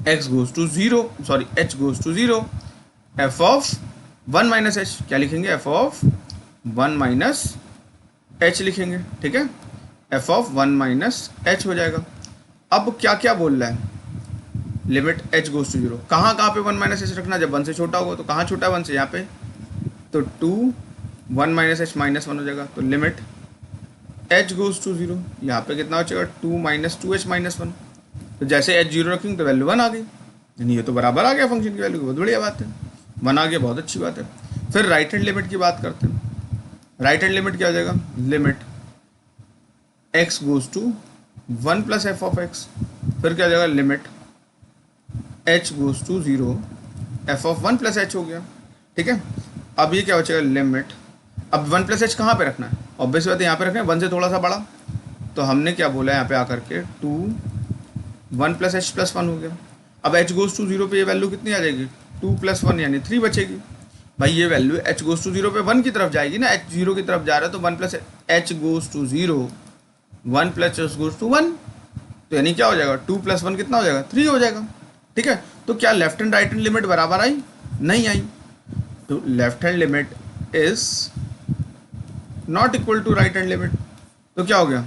x goes to 0, sorry h goes to 0, f of 1 minus h। क्या लिखेंगे? एफ ऑफ 1 माइनस h लिखेंगे, ठीक है। एफ ऑफ 1 माइनस h हो जाएगा। अब क्या क्या बोल रहा है? Limit h goes to 0। कहाँ पे 1 माइनस h रखना? जब 1 से छोटा होगा। तो कहाँ छोटा है 1 से? यहाँ पे। तो 2 1 माइनस h -1 हो जाएगा। तो लिमिट h गोज टू 0, यहाँ पे कितना बचेगा? 2 माइनस 2h -1। तो जैसे h 0 रखेंगे तो वैल्यू 1 आ गई, यानी ये तो बराबर आ गया फंक्शन की वैल्यू। बहुत बढ़िया बात है, 1 आ गया, बहुत अच्छी बात है। फिर राइट हैंड लिमिट की बात करते हैं। राइट हैंड लिमिट क्या हो जाएगा? Limit x goes to 1 plus f of x. फिर क्या हो जाएगा? Limit h goes to 0, f of 1 plus h हो गया, ठीक है। अब ये क्या बचेगा? लिमिट, अब 1 प्लस h कहाँ पे रखना है? ऑब्वियस बात है यहाँ पे रखना है, 1 से थोड़ा सा बड़ा, तो हमने क्या बोला यहाँ पे आकर के 2 1 प्लस एच प्लस 1 हो गया। अब एच गोज टू 0 पे ये वैल्यू कितनी आ जाएगी, 2 प्लस 1 यानी 3 बचेगी। भाई ये वैल्यू एच गोज टू 0 पे 1 की तरफ जाएगी ना, एच 0 की तरफ जा रहा है तो 1 plus h goes to 0 1 plus h goes to 1, तो यानी क्या हो जाएगा 2 प्लस 1 कितना हो जाएगा 3 हो जाएगा। ठीक है, तो क्या left hand right hand limit बराबर आई, नहीं आई। तो left hand limit is not equal to right hand limit, तो क्या हो गया,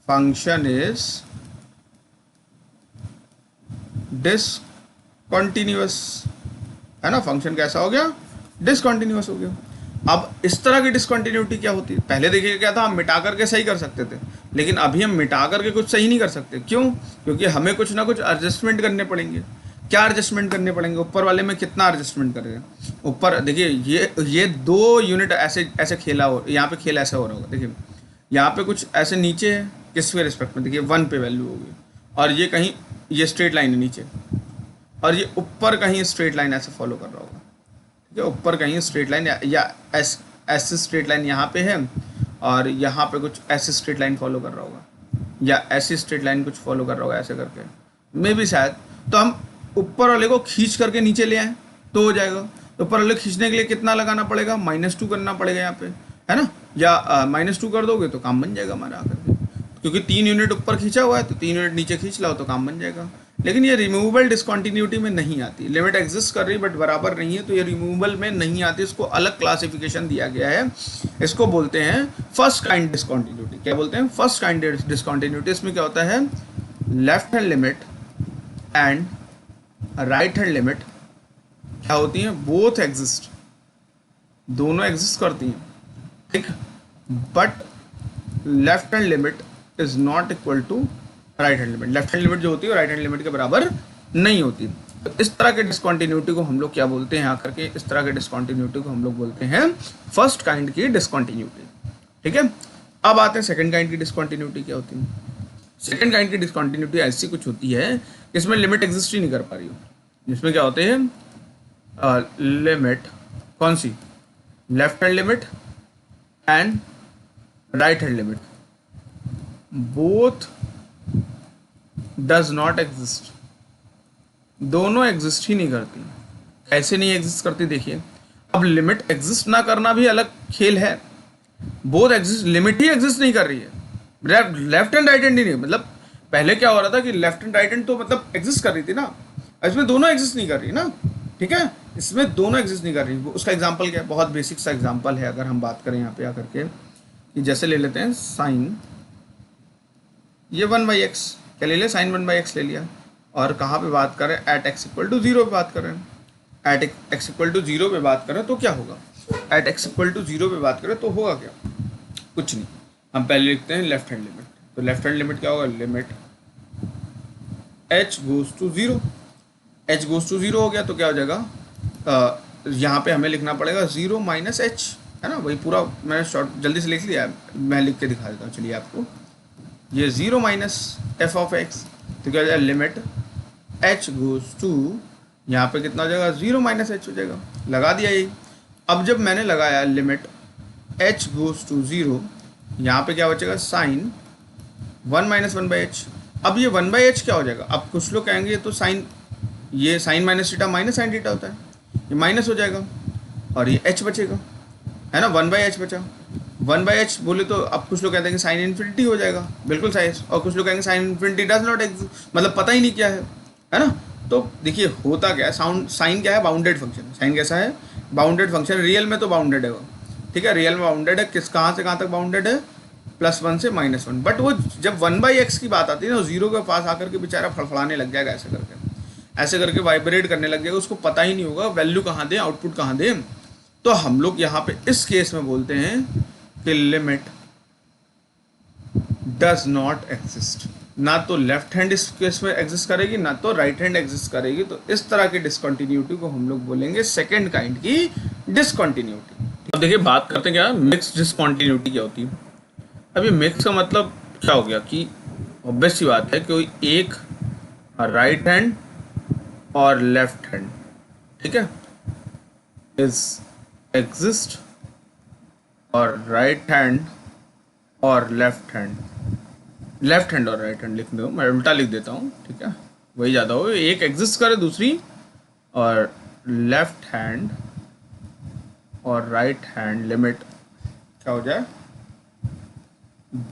फंक्शन इज डिसकंटिन्यूअस, है ना, फंक्शन कैसा हो गया, डिसकंटिन्यूअस हो गया। अब इस तरह की डिसकंटिन्यूटी क्या होती है, पहले देखिए क्या था, हम मिटा करके सही कर सकते थे, लेकिन अभी हम मिटा करके कुछ सही नहीं कर सकते। क्यों, क्योंकि हमें कुछ ना कुछ एडजस्टमेंट करने पड़ेंगे। क्या एडजस्टमेंट करने पड़ेंगे, ऊपर वाले में कितना एडजस्टमेंट करेगा, ऊपर देखिए ये 2 यूनिट ऐसे ऐसे खेला हो, यहाँ पे खेल ऐसा हो रहा होगा, देखिए यहाँ पे कुछ ऐसे नीचे है, किसके रिस्पेक्ट में, देखिए 1 पे वैल्यू होगी, और ये कहीं ये स्ट्रेट लाइन है नीचे, और ये ऊपर कहीं स्ट्रेट लाइन ऐसे फॉलो कर रहा होगा। ठीक है, ऊपर कहीं स्ट्रेट लाइन या ऐसे स्ट्रेट लाइन यहाँ पे है, और यहाँ पे कुछ ऐसे स्ट्रेट लाइन फॉलो कर रहा होगा, या ऐसी स्ट्रेट लाइन कुछ फॉलो कर रहा होगा ऐसे करके, मे भी शायद। तो हम ऊपर वाले को खींच करके नीचे ले आए तो हो जाएगा। तो ऊपर वाले खींचने के लिए कितना लगाना पड़ेगा, -2 करना पड़ेगा यहाँ पे, है ना, या -2 कर दोगे तो काम बन जाएगा हमारा आकर के, क्योंकि 3 यूनिट ऊपर खींचा हुआ है तो 3 यूनिट नीचे खींच लाओ तो काम बन जाएगा। लेकिन ये रिमूवेबल डिसकंटिन्यूटी में नहीं आती, लिमिट एग्जिस्ट कर रही बट बराबर नहीं है, तो ये रिमूवेबल में नहीं आती, इसको अलग क्लासिफिकेशन दिया गया है। इसको बोलते हैं फर्स्ट काइंड डिसकंटिन्यूटी। क्या बोलते हैं, फर्स्ट काइंड डिसकंटिन्यूटी। इसमें क्या होता है, left hand limit and right hand limit क्या होती हैं, बोथ एग्जिस्ट, दोनों एग्जिस्ट करती हैं, ठीक, but left hand limit is not equal to right hand limit. Left hand limit जो होती है राइट हैंड लिमिट के बराबर नहीं होती। तो इस तरह के डिसकंटिन्यूटी को हम लोग क्या बोलते हैं आकर के, इस तरह के डिसकंटिन्यूटी को हम लोग बोलते हैं फर्स्ट काइंड की डिसकंटिन्यूटी। ठीक है, अब आते हैं सेकंड काइंड की डिसकंटिन्यूटी क्या होती है। सेकंड काइंड की डिसकंटिन्यूटी ऐसी कुछ होती है इसमें लिमिट एग्जिस्ट ही नहीं कर पा रही हो, जिसमें क्या होते हैं, लिमिट कौन सी, left hand limit and right hand limit both does not exist, दोनों एग्जिस्ट ही नहीं करती। कैसे नहीं एग्जिस्ट करती, देखिए अब लिमिट एग्जिस्ट ना करना भी अलग खेल है, बोथ एग्जिस्ट, लिमिट ही एग्जिस्ट नहीं कर रही है, लेफ्ट एंड राइट हैंड ही नहीं, मतलब पहले क्या हो रहा था कि लेफ्ट एंड राइट हैंड तो मतलब एग्जिस्ट कर रही थी ना, इसमें दोनों एग्जिस्ट नहीं कर रही ना। ठीक है, इसमें दोनों एग्जिस्ट नहीं कर रही। उसका एग्जांपल क्या है, बहुत बेसिक सा एग्जांपल है, अगर हम बात करें यहाँ पे आकर के कि जैसे ले लेते हैं साइन, ये 1/x, क्या ले लिया, साइन 1/x ले लिया, और कहाँ पे बात करें, एट x इक्वल टू 0 पे बात करें, एट x इक्वल टू 0 पे बात करें तो क्या होगा, एट x इक्वल टू 0 पे बात करें तो होगा क्या, कुछ नहीं। हम पहले लिखते हैं लेफ्ट हैंड लिमिट, तो लेफ्ट हैंड लिमिट क्या होगा, limit h goes to 0, h goes to 0 हो गया तो क्या हो जाएगा, यहाँ पे हमें लिखना पड़ेगा 0 माइनस h, है ना, वही पूरा मैंने शॉर्ट जल्दी से लिख लिया है, मैं लिख के दिखा देता हूँ चलिए आपको। ये 0 माइनस एफ ऑफ एक्स, तो क्या हो जाएगा, लिमिट h गोज टू, यहाँ पे कितना हो जाएगा, 0 माइनस h हो जाएगा, लगा दिया यही। अब जब मैंने लगाया लिमिट h गोज टू 0, यहाँ पे क्या बचेगा, साइन 1 माइनस 1/h। अब ये 1/h क्या हो जाएगा, अब कुछ लोग कहेंगे ये तो साइन, ये sine minus theta minus sine theta होता है, ये माइनस हो जाएगा और ये h बचेगा, है ना, 1/h बचा। 1/h बोले तो अब कुछ लोग कहते हैं कि साइन इन्फिनिटी हो जाएगा, बिल्कुल सही, और कुछ लोग कहेंगे sine infinity does not exist, मतलब पता ही नहीं क्या है ना। तो देखिए होता क्या है, साइन क्या है, बाउंडेड फंक्शन, साइन कैसा है, बाउंडेड फंक्शन, रियल में तो बाउंडेड है वो, ठीक है, रियल में बाउंडेड है, किस कहाँ से कहाँ तक बाउंडेड है, +1 से -1, बट वो जब 1/x की बात आती है ना, 0 के पास आकर के बेचारा फड़फड़ाने लग जाएगा, ऐसे करके वाइब्रेट करने लग जाएगा, उसको पता ही नहीं होगा वैल्यू कहाँ दें, आउटपुट कहाँ दें। तो हम लोग यहाँ पे इस केस में बोलते हैं कि लिमिट डज नॉट एग्जिस्ट, ना तो लेफ्ट हैंड इस केस में एग्जिस्ट करेगी ना तो राइट हैंड एग्जिस्ट करेगी। तो इस तरह की डिसकंटिन्यूटी को हम लोग बोलेंगे सेकंड काइंड की डिसकंटिन्यूटी। अब देखिए बात करते हैं क्या मिक्स्ड डिसकंटिन्यूटी क्या होती है। अब ये मिक्स का मतलब क्या हो गया कि ऑब्वियस सी बात है कि एक राइट हैंड और लेफ्ट हैंड, ठीक है, इज एग्जिस्ट और राइट हैंड और लेफ्ट हैंड और राइट हैंड लिख दो, मैं उल्टा लिख देता हूँ, ठीक है, वही ज़्यादा हो, एक एग्जिस्ट करे दूसरी, और लेफ्ट हैंड और राइट हैंड लिमिट क्या हो जाए,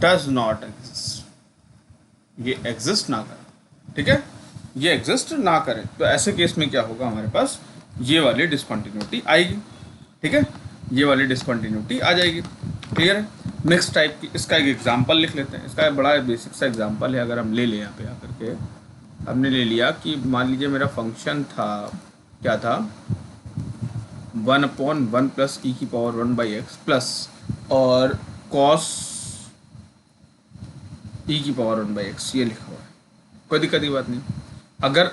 डज नॉट एग्जिस्ट, ये एग्जिस्ट ना करे, ठीक है, ये एग्जिस्ट ना करे, तो ऐसे केस में क्या होगा, हमारे पास ये वाली डिसकंटिन्यूटी आएगी, ठीक है, ये वाली डिसकंटिन्यूटी आ जाएगी। क्लियर है। नेक्स्ट टाइप की, इसका एक एग्जांपल लिख लेते हैं, इसका बड़ा बेसिक सा एग्जांपल है, अगर हम ले लें यहाँ पे आकर के, हमने ले लिया कि मान लीजिए मेरा फंक्शन था, क्या था, 1/1 प्लस ई की पावर 1/x प्लस और कॉस ई की पावर 1/x, ये लिखा हुआ है, कोई दिक्कत की बात नहीं। अगर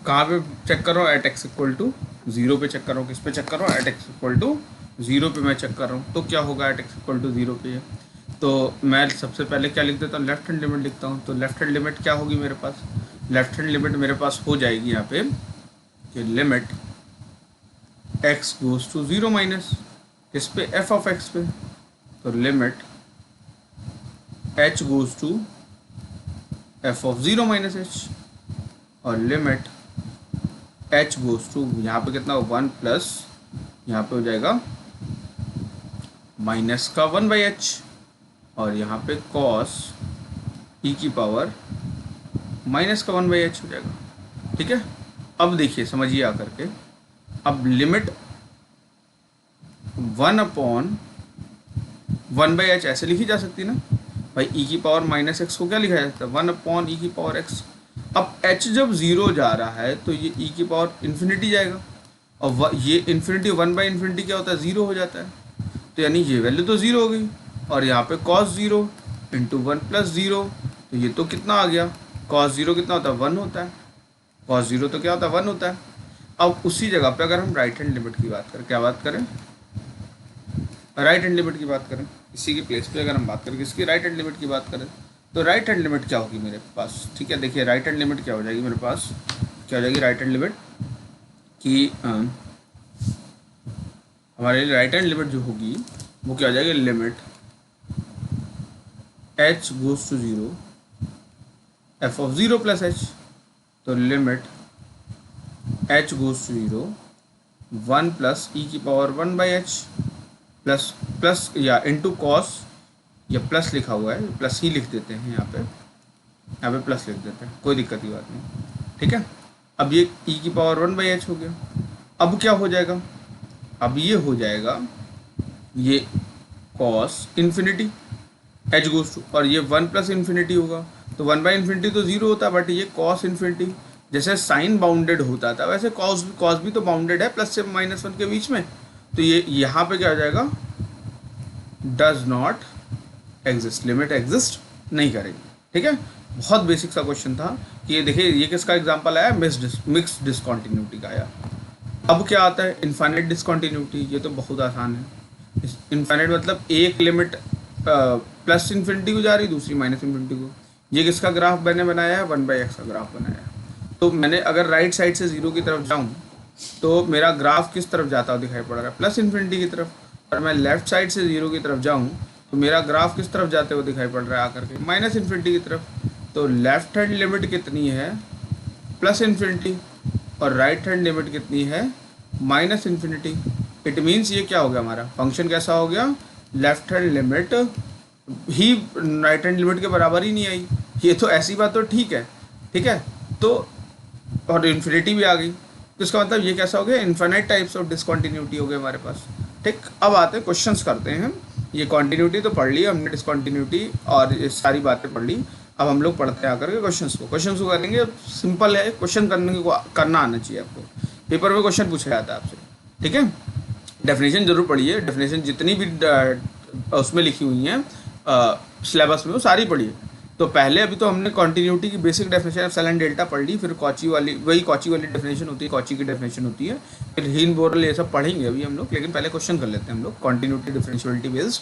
कहाँ पे चेक कर रहा हूँ, एट एक्स इक्वल टू 0 पे चेक कर रहा हूँ, किस पे चेक कर रहा हूँ, एट एक्स इक्वल टू 0 पे मैं चेक कर रहा हूँ, तो क्या होगा एट एक्स इक्वल टू 0 पे, तो मैं सबसे पहले क्या लिख देता हूँ, लेफ्ट हैंड लिमिट लिखता हूँ। तो लेफ्ट हैंड लिमिट क्या होगी मेरे पास, लेफ्ट हैंड लिमिट मेरे पास हो जाएगी यहाँ पे कि limit x goes to 0 minus इस पे f ऑफ x पे, तो limit h goes to f of 0 minus h, और लिमिट h गोज टू यहाँ पे कितना 1 प्लस यहाँ पे हो जाएगा माइनस का 1/h, और यहाँ पे कॉस e की पावर माइनस का 1/h हो जाएगा, ठीक है। अब देखिए समझिए आकर के, अब लिमिट 1/1/h ऐसे लिखी जा सकती ना भाई, e की पावर माइनस एक्स को क्या लिखा जाता है, 1/e की पावर x। अब h जब 0 जा रहा है तो ये e की पावर इन्फिनिटी जाएगा, और ये इन्फिनिटी 1/∞ क्या होता है, 0 हो जाता है, तो यानी ये वैल्यू तो 0 हो गई, और यहाँ पे cos 0 इंटू 1 प्लस 0, तो ये तो कितना आ गया, cos 0 कितना होता है, 1 होता है, cos 0 तो क्या होता है, 1 होता है। अब उसी जगह पे अगर हम राइट हैंड लिमिट की बात करें, क्या बात करें, राइट हैंड लिमिट की बात करें, इसी की प्लेस पे अगर हम बात करें इसकी राइट हैंड लिमिट की बात करें, तो राइट हैंड लिमिट क्या होगी मेरे पास, ठीक है, देखिए राइट हैंड लिमिट क्या हो जाएगी मेरे पास, क्या हो जाएगी राइट हैंड लिमिट की, हमारे राइट हैंड लिमिट जो होगी वो क्या हो जाएगी, limit h goes to 0 f of 0 plus h, तो limit h goes to 0 1 plus e की पावर 1/h प्लस प्लस या इंटू कॉस, या प्लस लिखा हुआ है, प्लस ही लिख देते हैं यहाँ पे प्लस लिख देते हैं, कोई दिक्कत की बात नहीं, ठीक है। अब ये e की पावर 1/h हो गया, अब क्या हो जाएगा, अब ये हो जाएगा ये cos infinity h goes to, और ये 1 प्लस इन्फिनिटी होगा, तो 1/∞ तो 0 होता है, बट ये कॉस इन्फिनिटी, जैसे साइन बाउंडेड होता था वैसे कॉस भी तो बाउंडेड है प्लस से -1 के बीच में, तो ये यहाँ पे क्या हो जाएगा, does not exist, limit exist नहीं करेगी, ठीक है। बहुत बेसिक सा क्वेश्चन था कि ये देखिए ये किसका एग्जांपल आया, मिक्स डिसकंटिन्यूटी का आया। अब क्या आता है, इनफाइनाइट डिसकंटिन्यूटी, ये तो बहुत आसान है। इनफाइनाइट मतलब एक लिमिट प्लस इन्फिनिटी को जा रही, दूसरी माइनस इन्फिनिटी को, ये किसका ग्राफ मैंने बनाया है, 1/x का ग्राफ बनाया है। तो मैंने अगर राइट साइड से 0 की तरफ जाऊँ तो मेरा ग्राफ किस तरफ जाता हुआ दिखाई पड़ रहा है, प्लस इन्फिनिटी की तरफ, और मैं लेफ्ट साइड से 0 की तरफ जाऊँ तो मेरा ग्राफ किस तरफ जाते हुए दिखाई पड़ रहा है, आकर के माइनस इन्फिनिटी की तरफ। तो लेफ्ट हैंड लिमिट कितनी है, प्लस इन्फिनिटी, और राइट हैंड लिमिट कितनी है, माइनस इन्फिनिटी। इट मीन्स ये क्या हो गया, हमारा फंक्शन कैसा हो गया, लेफ्ट हैंड लिमिट ही राइट हैंड लिमिट के बराबर ही नहीं आई, ये तो ऐसी बात तो ठीक है, ठीक है, तो और इन्फिनिटी भी आ गई, तो इसका मतलब ये कैसा हो गया, इन्फिनाइट टाइप्स ऑफ डिसकंटिन्यूटी हो गए हमारे पास, ठीक। अब आते हैं क्वेश्चंस करते हैं, ये कॉन्टिन्यूटी तो पढ़ ली हमने, डिसकंटिन्यूटी और ये सारी बातें पढ़ ली। अब हम लोग पढ़ते हैं आकर के क्वेश्चंस को करेंगे, सिंपल है, क्वेश्चन करना आना चाहिए आपको, पेपर में क्वेश्चन पूछा जाता है आपसे, ठीक है। डेफिनेशन जरूर पढ़िए, डेफिनेशन जितनी भी उसमें लिखी हुई हैं सिलेबस में वो सारी पढ़िए। तो पहले अभी तो हमने कॉन्टिन्यूटी की बेसिक डेफिनेशन ऑफ सेल डेल्टा पढ़ ली, फिर कॉची वाली डेफिनेशन होती है, कॉची की डेफिनेशन होती है, फिर हीन बोरल ये सब पढ़ेंगे अभी हम लोग, लेकिन पहले क्वेश्चन कर लेते हैं हम लोग कॉन्टिन्यूटी डिफरेंशियलिटी बेस्ड,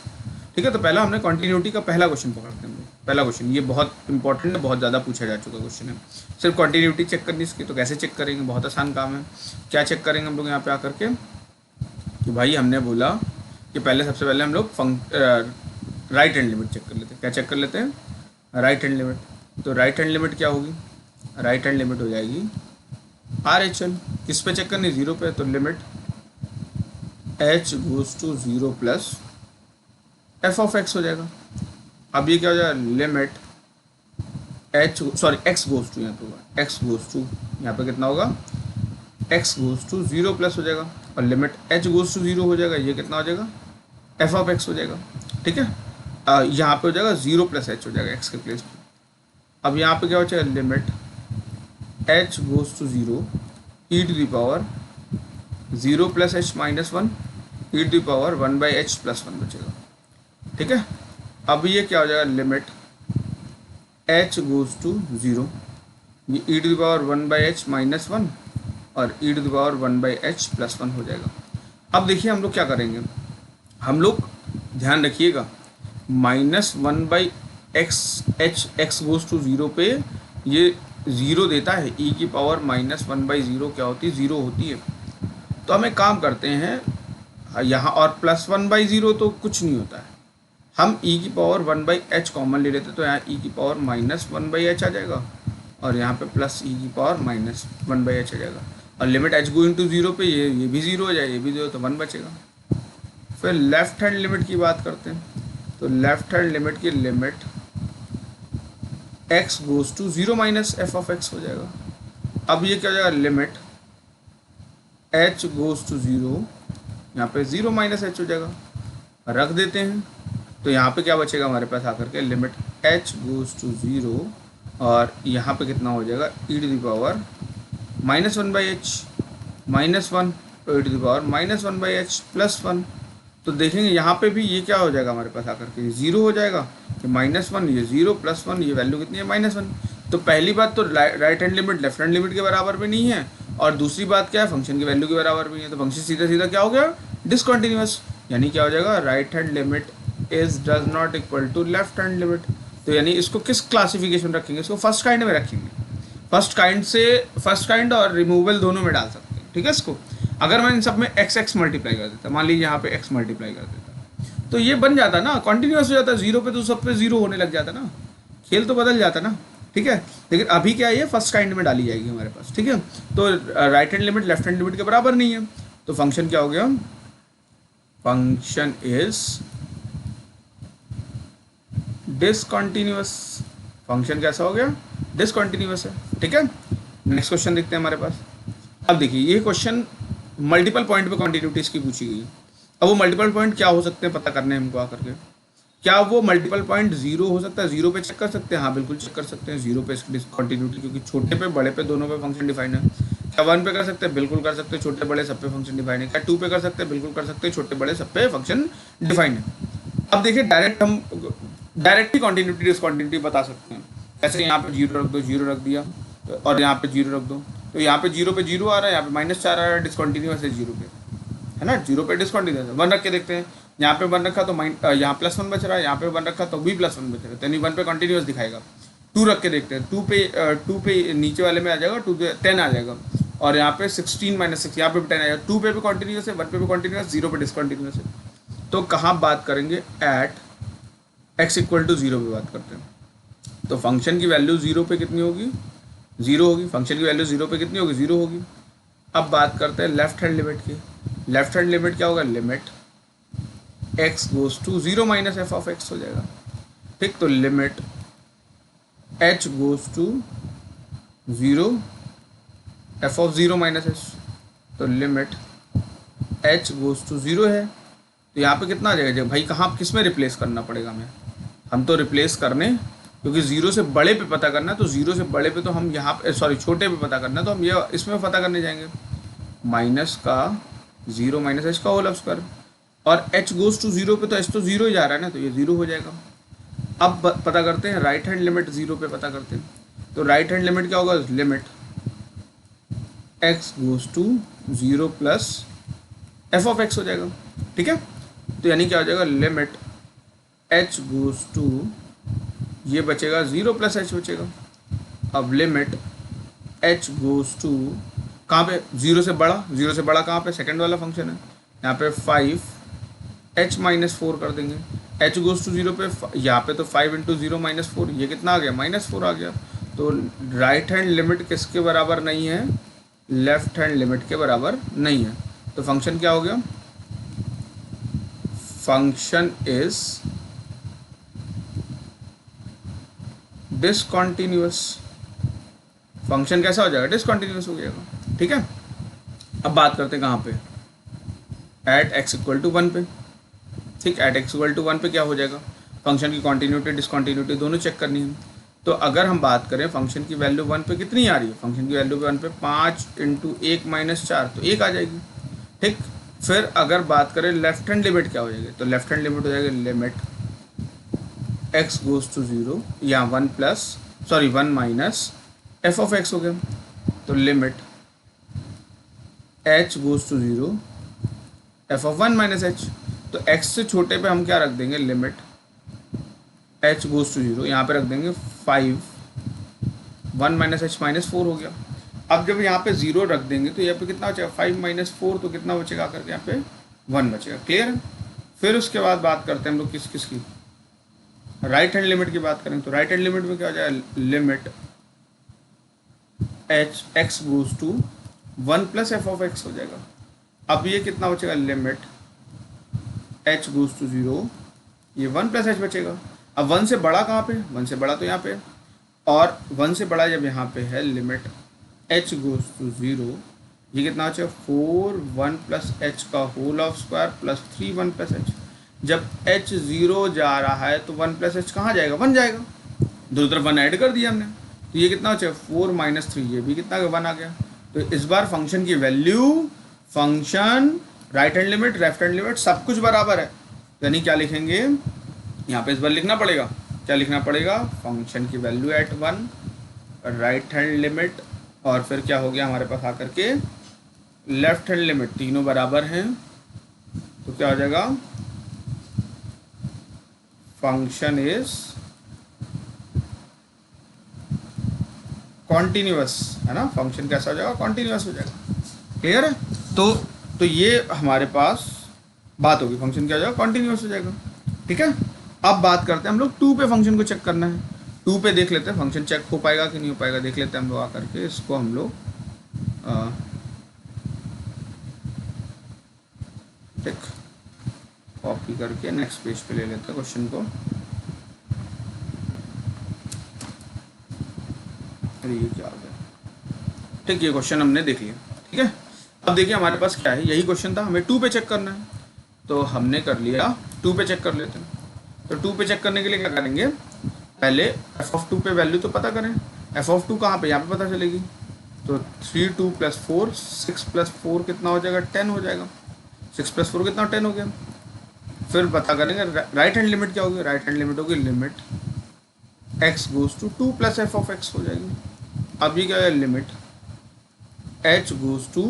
ठीक है। तो पहला हमने कॉन्टिन्यूटी का पहला क्वेश्चन पकड़ते हैं हम लोग। पहला क्वेश्चन ये बहुत इंपॉर्टेंट है, बहुत ज़्यादा पूछा जा चुका क्वेश्चन है, सिर्फ कॉन्टिन्यूटी चेक करनी इसकी, तो कैसे चेक करेंगे, बहुत आसान काम है। क्या चेक करेंगे हम लोग यहाँ पे आकर के, कि भाई हमने बोला कि पहले सबसे पहले हम लोग राइट हैंड लिमिट चेक कर लेते हैं। क्या चेक कर लेते हैं? Right hand limit. तो राइट हैंड लिमिट क्या होगी? राइट हैंड लिमिट हो जाएगी आर एच एल। किस पे चेक करनी? जीरो पे। तो limit h goes to zero plus f of x हो जाएगा। अब ये क्या हो जाएगा? Limit h sorry x goes to, यहाँ पे होगा एक्स गोज टू, यहाँ पे कितना होगा? X goes to zero plus हो जाएगा, और limit h goes to zero हो जाएगा, ये कितना हो जाएगा? एफ ऑफ एक्स हो जाएगा। ठीक है, यहाँ पे हो जाएगा जीरो प्लस एच हो जाएगा एक्स के प्लेस पे। अब यहाँ पे क्या हो जाएगा? Limit h goes to zero e to the power zero plus h minus one e to the power one by h plus one बचेगा। ठीक है, अब ये क्या हो जाएगा? Limit h goes to zero, ये e to the power one by h minus one और e to the power one by h plus one हो जाएगा। अब देखिए हम लोग क्या करेंगे, हम लोग ध्यान रखिएगा, minus one by x h x goes to zero पे ये ज़ीरो देता है, ई की power minus one by zero क्या होती है? ज़ीरो होती है। तो हम एक काम करते हैं यहाँ, और प्लस वन बाई ज़ीरो तो कुछ नहीं होता है, हम ई की power one by h common ले लेते, तो यहाँ ई की power minus one by h आ जाएगा, और यहाँ पे प्लस ई की power minus one by h आ जाएगा, और limit h going to zero पे ये भी जीरो हो जाए, ये भी जीरो, तो वन बचेगा। फिर लेफ्ट हैंड लिमिट की बात करते हैं, तो लेफ्ट हैंड लिमिट की limit x goes to zero minus f of x हो जाएगा। अब ये क्या हो जाएगा? Limit h goes to zero, यहाँ पे जीरो माइनस एच हो जाएगा, रख देते हैं, तो यहाँ पे क्या बचेगा हमारे पास आकर के? Limit h goes to zero, और यहाँ पे कितना हो जाएगा? E to the power minus one by h minus one, तो e to the power minus one by h plus one. तो देखेंगे यहाँ पे भी ये क्या हो जाएगा हमारे पास आकर के? ज़ीरो हो जाएगा, ये माइनस वन, ये ज़ीरो प्लस वन, ये वैल्यू कितनी है? Minus one. तो पहली बात तो right hand limit left hand limit के बराबर भी नहीं है, और दूसरी बात क्या है? फंक्शन की वैल्यू के बराबर भी है, तो फंक्शन सीधा सीधा क्या हो गया? डिसकंटिन्यूअस। यानी क्या हो जाएगा? Right hand limit is does not equal to left hand limit. तो यानी इसको किस क्लासिफिकेशन रखेंगे? इसको फर्स्ट काइंड में रखेंगे। फर्स्ट काइंड और रिमूवल दोनों में डाल सकते हैं। ठीक है, इसको अगर मैं इन सब में एक्स एक्स मल्टीप्लाई कर देता, मान लीजिए यहाँ पे एक्स मल्टीप्लाई कर देता, तो ये बन जाता ना, कॉन्टिन्यूस हो जाता, जीरो पे तो सब पे जीरो होने लग जाता ना, खेल तो बदल जाता ना। ठीक है, लेकिन अभी क्या है? ये फर्स्ट काइंड में डाली जाएगी हमारे पास। ठीक है, तो right hand limit left hand limit के बराबर नहीं है, तो फंक्शन क्या हो गया? Function is discontinuous. फंक्शन कैसा हो गया? डिसकंटिन्यूअस है। ठीक है, नेक्स्ट क्वेश्चन देखते हैं हमारे पास। अब देखिए ये क्वेश्चन मल्टीपल पॉइंट पे कॉन्टिन्यूटीज की पूछी गई है। अब वो मल्टीपल पॉइंट क्या हो सकते हैं पता करने हैं हमको आकर के। क्या वो मल्टीपल पॉइंट जीरो हो सकता है? जीरो पे चेक कर सकते हैं? हाँ बिल्कुल चेक कर सकते हैं जीरो पे इसकी डिसकंटिन्यूटी, क्योंकि छोटे पे बड़े पे दोनों पे फंक्शन डिफाइन है। क्या वन पे कर सकते हैं? बिल्कुल कर सकते हैं, छोटे बड़े सब पे फंक्शन डिफाइन है। क्या टू पे कर सकते हैं? बिल्कुल कर सकते हैं, छोटे बड़े सब पे फंक्शन डिफाइन है। अब देखिए डायरेक्ट ही कॉन्टिन्यूटी डिसकंटिन्यूटी बता सकते हैं। ऐसे यहाँ पे जीरो रख दो, जीरो रख दिया, और यहाँ पे जीरो रख दो, तो यहाँ पे जीरो आ रहा है, यहाँ पे माइनस चार आ रहा है, डिसकंटिन्यूअस है जीरो पे, है ना, जीरो पे डिसकंटिन्यूअस है। वन रख के देखते हैं, यहाँ पे वन रखा तो यहाँ प्लस वन बच रहा है, यहाँ पे वन रखा तो भी प्लस वन बच रहा है, तो यानी वन पे कंटिन्यूअस दिखाएगा। टू रख के देखते हैं, टू पे नीचे वाले में आ जाएगा, टू पे 10 आ जाएगा, और यहाँ पे 16 माइनस 6 यहाँ पे 10 आएगा। टू पे भी कंटिन्यूअस है, वन पे भी कंटिन्यूअस, जीरो पे डिसकंटिन्यूअस है। तो कहाँ बात करेंगे? At x equal to zero पे बात करते हैं। तो फंक्शन की वैल्यू जीरो पे कितनी होगी? जीरो होगी। फंक्शन की वैल्यू जीरो पे कितनी होगी? जीरो होगी। अब बात करते हैं लेफ्ट हैंड लिमिट की। लेफ्ट हैंड लिमिट क्या होगा? Limit x goes to zero minus f of x हो जाएगा। ठीक, तो limit h goes to zero f of zero minus h, तो limit h goes to zero है, तो यहाँ पे कितना आ जाएगा भाई? कहाँ किस में रिप्लेस करना पड़ेगा हमें? हम तो रिप्लेस करने, क्योंकि जीरो से बड़े पे पता करना है, तो जीरो से बड़े पे तो हम यहाँ पे सॉरी छोटे पे पता करना है, तो हम ये इसमें पता करने जाएंगे। माइनस का जीरो माइनस एच का होल स्क्वायर, और एच गोज टू जीरो पे तो एच तो जीरो ही जा रहा है ना, तो ये जीरो हो जाएगा। अब पता करते हैं राइट हैंड लिमिट, जीरो पे पता करते हैं। तो राइट हैंड लिमिट क्या होगा? Limit x goes to zero plus f of x हो जाएगा। ठीक है, तो यानी क्या हो जाएगा? लिमिट एच गोज टू, ये बचेगा जीरो प्लस एच बचेगा। अब लिमिट एच गोज टू कहाँ पे? जीरो से बड़ा, जीरो से बड़ा कहाँ पे? सेकंड वाला फंक्शन है, यहाँ पे 5 h माइनस 4 कर देंगे, h गोज टू 0 पे, यहाँ पे तो 5 इंटू 0 माइनस 4, ये कितना आ गया, -4 आ गया। तो राइट हैंड लिमिट किसके बराबर नहीं है, लेफ्ट हैंड लिमिट के बराबर नहीं है। तो फंक्शन क्या हो गया, फंक्शन इज डिसकंटिन्यूअस। फंक्शन कैसा हो जाएगा, डिसकंटिन्यूअस हो जाएगा। ठीक है, अब बात करते हैं कहाँ पे, एट x इक्वल टू 1 पे। ठीक, एट x इक्वल टू 1 पे क्या हो जाएगा, फंक्शन की कॉन्टीन्यूटी डिसकंटिन्यूटी दोनों चेक करनी है। तो अगर हम बात करें फंक्शन की वैल्यू 1 पे कितनी आ रही है, फंक्शन की वैल्यू 1 पे 5 इंटू 1 माइनस 4, तो 1 आ जाएगी। ठीक, फिर अगर बात करें लेफ्ट हैंड लिमिट क्या हो जाएगी, तो लेफ्ट हैंड लिमिट हो जाएगी लिमिट x गोज टू 0 या 1 माइनस f ऑफ x हो गया। तो limit h goes to 0 f of 1 minus h। तो x से छोटे पे हम क्या रख देंगे, लिमिट h गोज टू 0, यहाँ पे रख देंगे 5, 1 माइनस h माइनस 4 हो गया। अब जब यहाँ पे 0 रख देंगे तो यहाँ पे कितना बचेगा, 5 माइनस 4, तो कितना बचेगा करके यहाँ पे 1 बचेगा। क्लियर है। फिर उसके बाद बात करते हैं हम लोग किस की, राइट हैंड लिमिट की बात करें। तो राइट हैंड लिमिट में क्या हो जाएगा, limit h x goes to 1 plus f of x हो जाएगा। अब ये कितना बचेगा, लिमिट h गोज टू 0, ये 1 प्लस h बचेगा। अब 1 से बड़ा कहाँ पे, 1 से बड़ा तो यहाँ पे, और 1 से बड़ा जब यहाँ पे है, लिमिट h गोज टू 0, ये कितना बचेगा 4 1 प्लस h का whole of square plus 3 1 plus h। जब h 0 जा रहा है तो 1 प्लस h कहाँ जाएगा, 1 जाएगा, दोनों तरफ 1 ऐड कर दिया हमने। तो ये कितना बचेगा 4 माइनस 3, ये भी कितना 1 आ गया। तो इस बार फंक्शन की value, function, right hand limit, left hand limit सब कुछ बराबर है। यानी क्या लिखेंगे, यहाँ पे इस बार लिखना पड़ेगा, क्या लिखना पड़ेगा, फंक्शन की value at 1, right hand limit, और फिर क्या हो गया हमारे पास आकर के लेफ्ट हैंड लिमिट, तीनों बराबर हैं। तो क्या हो जाएगा, फंक्शन इज कॉन्टिन्यूअस, है ना, फंक्शन कैसा हो जाएगा, कॉन्टिन्यूअस हो जाएगा। क्लियर है। तो ये हमारे पास बात होगी, फंक्शन क्या हो जाएगा, कॉन्टिन्यूअस हो जाएगा। ठीक है, अब बात करते हैं हम लोग 2 पे फंक्शन को चेक करना है। 2 पे देख लेते हैं फंक्शन चेक हो पाएगा कि नहीं हो पाएगा, देख लेते हैं हम लोग आकर के। इसको हम लोग ठीक कॉपी करके नेक्स्ट पेज पे ले लेते हैं क्वेश्चन को। अरे ये क्या हो गया। ठीक, ये क्वेश्चन हमने देख लिया। ठीक है, अब देखिए हमारे पास क्या है, यही क्वेश्चन था, हमें 2 पे चेक करना है। तो हमने कर लिया 2 पे चेक कर लेते हैं। तो 2 पे चेक करने के लिए क्या करेंगे, पहले एफ ऑफ 2 पे वैल्यू तो पता करें। एफ ऑफ 2 कहाँ पे, यहाँ पे पता चलेगी। तो 3 2 प्लस 4 6 प्लस 4 कितना हो जाएगा, 10 हो जाएगा। 6 प्लस 4 कितना, 10 हो गया। फिर पता करेंगे राइट हैंड लिमिट क्या होगी, राइट हैंड लिमिट होगी limit x goes to 2 plus f of x हो जाएगी। अब ये क्या है, लिमिट h गोज टू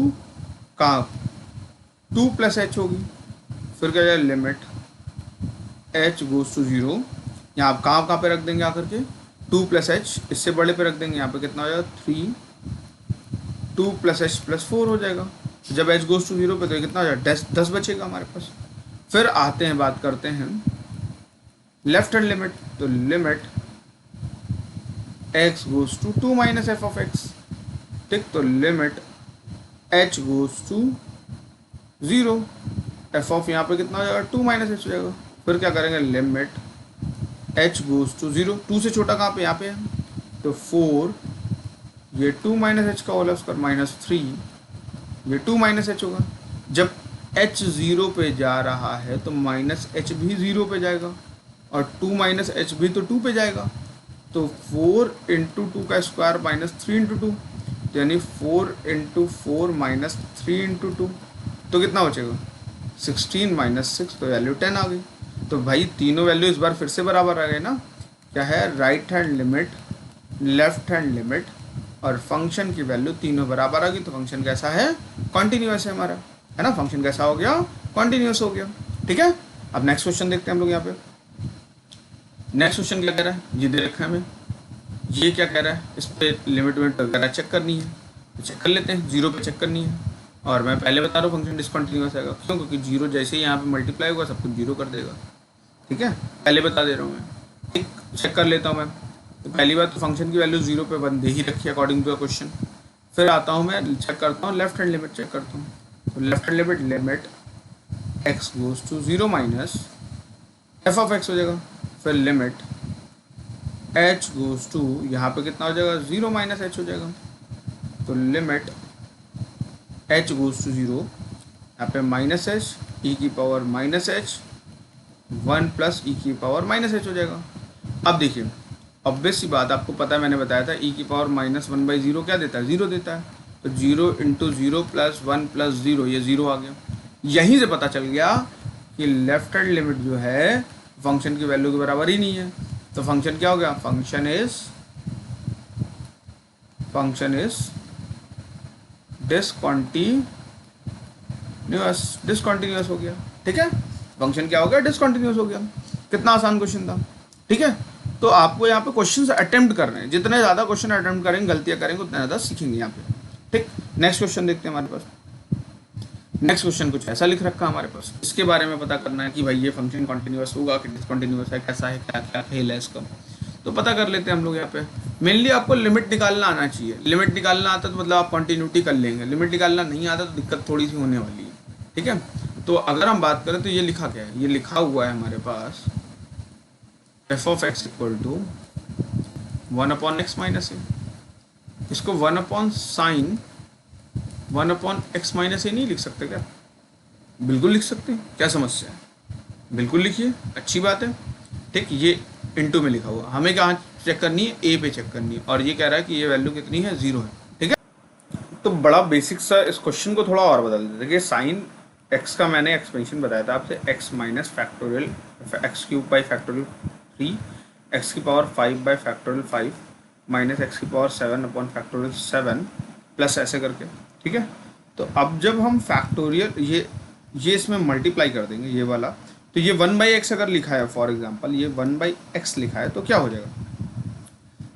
कहाँ, 2 प्लस h होगी। फिर क्या है, लिमिट h गोज टू 0, यहाँ आप कहाँ पे रख देंगे आकर के, 2 प्लस h, इससे बड़े पे रख देंगे, यहाँ पे कितना हो जाएगा 3, 2 प्लस h प्लस 4 हो जाएगा। जब h गोज टू 0 पे तो कितना हो जाएगा, 10 बचेगा हमारे पास। फिर आते हैं, बात करते हैं लेफ्ट हैंड लिमिट। तो limit x goes to 2 minus f of x। ठीक, तो limit h goes to 0, f of यहाँ पे कितना हो जाएगा 2 माइनस h हो जाएगा। फिर क्या करेंगे, लिमिट h गोज टू 0, 2 से छोटा कहाँ पे, यहाँ पे है। तो 4, ये 2 माइनस h का होल स्क्वायर माइनस 3, ये 2 माइनस h होगा। जब h 0 पे जा रहा है तो माइनस h भी 0 पे जाएगा, और 2 माइनस h भी तो 2 पे जाएगा। तो 4 इंटू 2 का स्क्वायर माइनस 3 इंटू 2, यानी 4 इंटू 4 माइनस 3 इंटू 2, तो कितना बचेगा 16 माइनस 6, तो वैल्यू 10 आ गई। तो भाई तीनों वैल्यू इस बार फिर से बराबर आ गए ना। क्या है, right hand limit, left hand limit और फंक्शन की वैल्यू तीनों बराबर आ गई। तो फंक्शन कैसा है, कॉन्टिन्यूअस है हमारा, है ना। फंक्शन कैसा हो गया, कॉन्टिन्यूअस हो गया। ठीक है, अब नेक्स्ट क्वेश्चन देखते हैं हम लोग। यहाँ पे नेक्स्ट क्वेश्चन क्या कह रहा है, ये दे रखा है हमें, ये क्या कह रहा है, इस पर लिमिट वगैरह चेक करनी है, तो चेक कर लेते हैं। 0 पे चेक करनी है, और मैं पहले बता रहा हूँ फंक्शन डिसकंटिन्यूअस आएगा, क्यों? क्योंकि जीरो जैसे ही यहाँ पे मल्टीप्लाई होगा सब कुछ जीरो कर देगा, ठीक है, पहले बता दे रहा हूँ मैं। ठीक, चेक कर लेता हूँ मैं। तो पहली बात तो फंक्शन की वैल्यू जीरो पे बन दे ही रखी है अकॉर्डिंग टू द क्वेश्चन। फिर आता हूँ मैं चेक करता हूँ लेफ्ट हैंड लिमिट चेक करता हूँ। तो left hand limit limit x goes to zero minus f of x हो जाएगा। फिर लिमिट एच गोज टू, यहाँ पे कितना हो जाएगा, जीरो माइनस एच हो जाएगा। तो limit h goes to zero, यहाँ पे माइनस एच ई की power minus h, one plus e की पावर माइनस एच हो जाएगा। अब देखिए ऑब्वियस सी बात, आपको पता है मैंने बताया था ई की power minus one by zero क्या देता है, जीरो देता है। तो zero into zero plus one plus zero, ये जीरो आ गया। यहीं से पता चल गया कि लेफ्ट हैंड लिमिट जो है फंक्शन की वैल्यू के बराबर ही नहीं है। तो फंक्शन क्या हो गया, फंक्शन इज डिसकंटिन्यूअस हो गया। ठीक है, फंक्शन क्या हो गया, डिसकंटिन्यूअस हो गया। कितना आसान क्वेश्चन था। ठीक है, तो आपको यहाँ पे क्वेश्चन अटेम्प्ट कर रहे हैं, जितने ज़्यादा क्वेश्चन अटेम्प्ट करेंगे, गलतियाँ करेंगे, उतना ज़्यादा सीखेंगे यहाँ पे। ठीक, नेक्स्ट क्वेश्चन देखते हैं हमारे पास। नेक्स्ट क्वेश्चन कुछ ऐसा लिख रखा है हमारे पास, इसके बारे में पता करना है कि भाई ये फंक्शन कॉन्टिन्यूअस होगा कि डिसकंटिन्यूअस है, कैसा है, क्या क्या खेल है इसका। तो पता कर लेते हैं हम लोग यहाँ पे। मेनली आपको लिमिट निकालना आना चाहिए। लिमिट निकालना आता तो मतलब आप कंटिन्यूटी कर लेंगे, लिमिट निकालना नहीं आता तो दिक्कत थोड़ी सी होने वाली है। ठीक है, तो अगर हम बात करें तो ये लिखा क्या है, ये लिखा हुआ है हमारे पास f of x equal to one upon x minus a. इसको one upon sine one upon x minus a नहीं लिख सकते क्या? बिल्कुल लिख सकते हैं, क्या समस्या है, बिल्कुल लिखिए, अच्छी बात है। ठीक, ये इंटू में लिखा हुआ, हमें कहाँ चेक करनी है, ए पे चेक करनी है, और ये कह रहा है कि ये वैल्यू कितनी है, जीरो है। ठीक है, तो बड़ा बेसिक सा इस क्वेश्चन को थोड़ा और बदल देते हैं। साइन एक्स का मैंने एक्सपेंशन बताया था आपसे, x minus factorial x cube by factorial 3, x की power 5 by factorial 5 minus x की पावर 7 अपॉन फैक्टोरियल 7 प्लस ऐसे करके। ठीक है, तो अब जब हम फैक्टोरियल ये इसमें मल्टीप्लाई कर देंगे ये वाला, तो ये वन बाई एक्स अगर लिखा है, फॉर एग्जांपल ये वन बाई एक्स लिखा है, तो क्या हो जाएगा,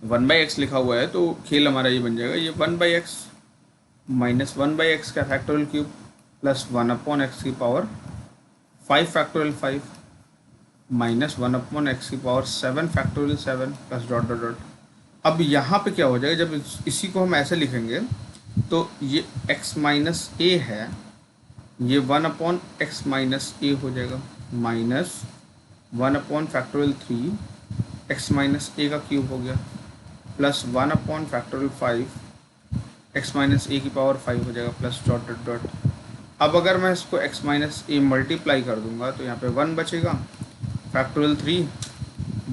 वन बाई एक्स लिखा हुआ है तो खेल हमारा ये बन जाएगा, ये one by x minus one by x का factorial cube plus one upon x की power 5 factorial 5 minus one upon x की power 7 factorial 7 plus dot dot dot. अब यहाँ पे क्या हो जाएगा, जब इसी को हम ऐसे लिखेंगे तो ये x माइनस ए है, ये one upon x minus a हो जाएगा, minus one upon factorial 3 x minus a का क्यूब हो गया, plus one upon factorial 5 x minus a की पावर 5 हो जाएगा, प्लस डॉट डॉट डॉट। अब अगर मैं इसको x माइनस ए मल्टीप्लाई कर दूंगा तो यहाँ पे 1 बचेगा, factorial 3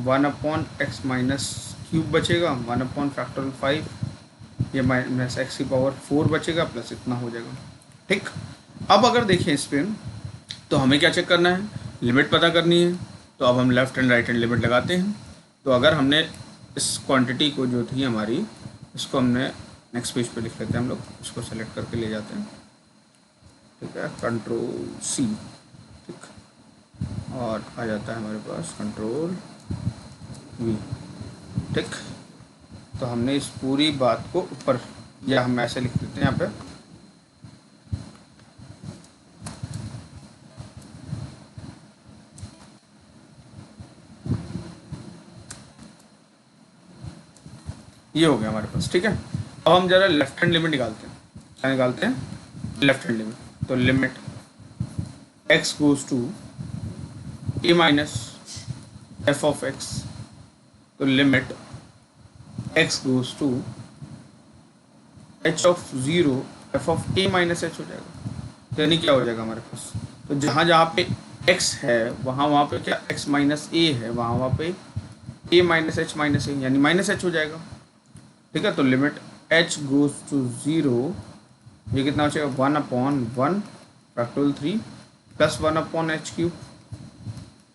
one upon x minus cube बचेगा, वन अपॉन फैक्टोरियल 5 ये माइनस एक्स की पावर 4 बचेगा, प्लस इतना हो जाएगा। ठीक, अब अगर देखें इस पर तो हमें क्या चेक करना है, लिमिट पता करनी है। तो अब हम left and right hand limit लगाते हैं। तो अगर हमने इस क्वांटिटी को जो थी हमारी, इसको हमने नेक्स्ट पेज पे लिख लेते हैं हम लोग, इसको सेलेक्ट करके ले जाते हैं। ठीक है, कंट्रोल सी, ठीक, और आ जाता है हमारे पास कंट्रोल वी। ठीक, तो हमने इस पूरी बात को ऊपर, या हम ऐसे लिख देते हैं यहाँ पे, ये हो गया हमारे पास। ठीक है, अब हम जरा लेफ्ट हैंड लिमिट निकालते हैं। क्या निकालते हैं, लेफ्ट हैंड लिमिट। तो limit x goes to a minus f of x, तो limit x goes to h of zero f of a minus h हो जाएगा। तो यानी क्या हो जाएगा हमारे पास, तो जहाँ जहाँ पे x है वहाँ पे क्या x माइनस a है, वहाँ पे a minus h minus a, यानी माइनस एच हो जाएगा। ठीक है, तो limit h goes to zero, ये कितना हो जाएगा, one upon one factorial 3 plus one upon h cube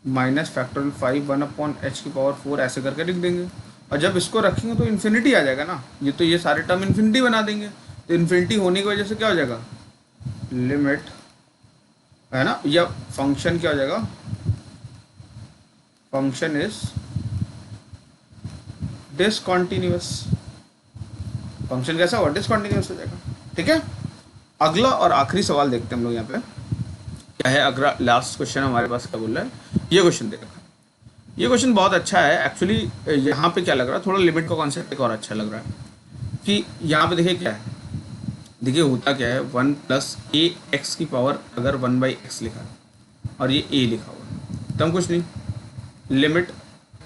minus factorial 5 one upon h की पावर 4 ऐसे करके लिख देंगे। और जब इसको रखेंगे तो इन्फिनिटी आ जाएगा ना, ये तो ये सारे टर्म इन्फिनिटी बना देंगे। तो इन्फिनिटी होने की वजह से क्या हो जाएगा, लिमिट है ना, या फंक्शन क्या हो जाएगा, फंक्शन इज डिसकंटिन्यूअस। फंक्शन कैसा होगा, डिसकंटिन्यूअस हो जाएगा। ठीक है, अगला और आखिरी सवाल देखते हैं हम लोग यहाँ पे क्या है। अगला लास्ट क्वेश्चन हमारे पास क्या बोल रहा है, ये क्वेश्चन दे रखा है। ये क्वेश्चन बहुत अच्छा है एक्चुअली। यहाँ पे क्या लग रहा है, थोड़ा लिमिट का कॉन्सेप्ट एक और अच्छा लग रहा है कि यहाँ पे देखिए क्या है, देखिए होता क्या है, 1 प्लस ए एक्स की पावर अगर 1/x लिखा है और ये a लिखा हुआ है तो हम कुछ नहीं, लिमिट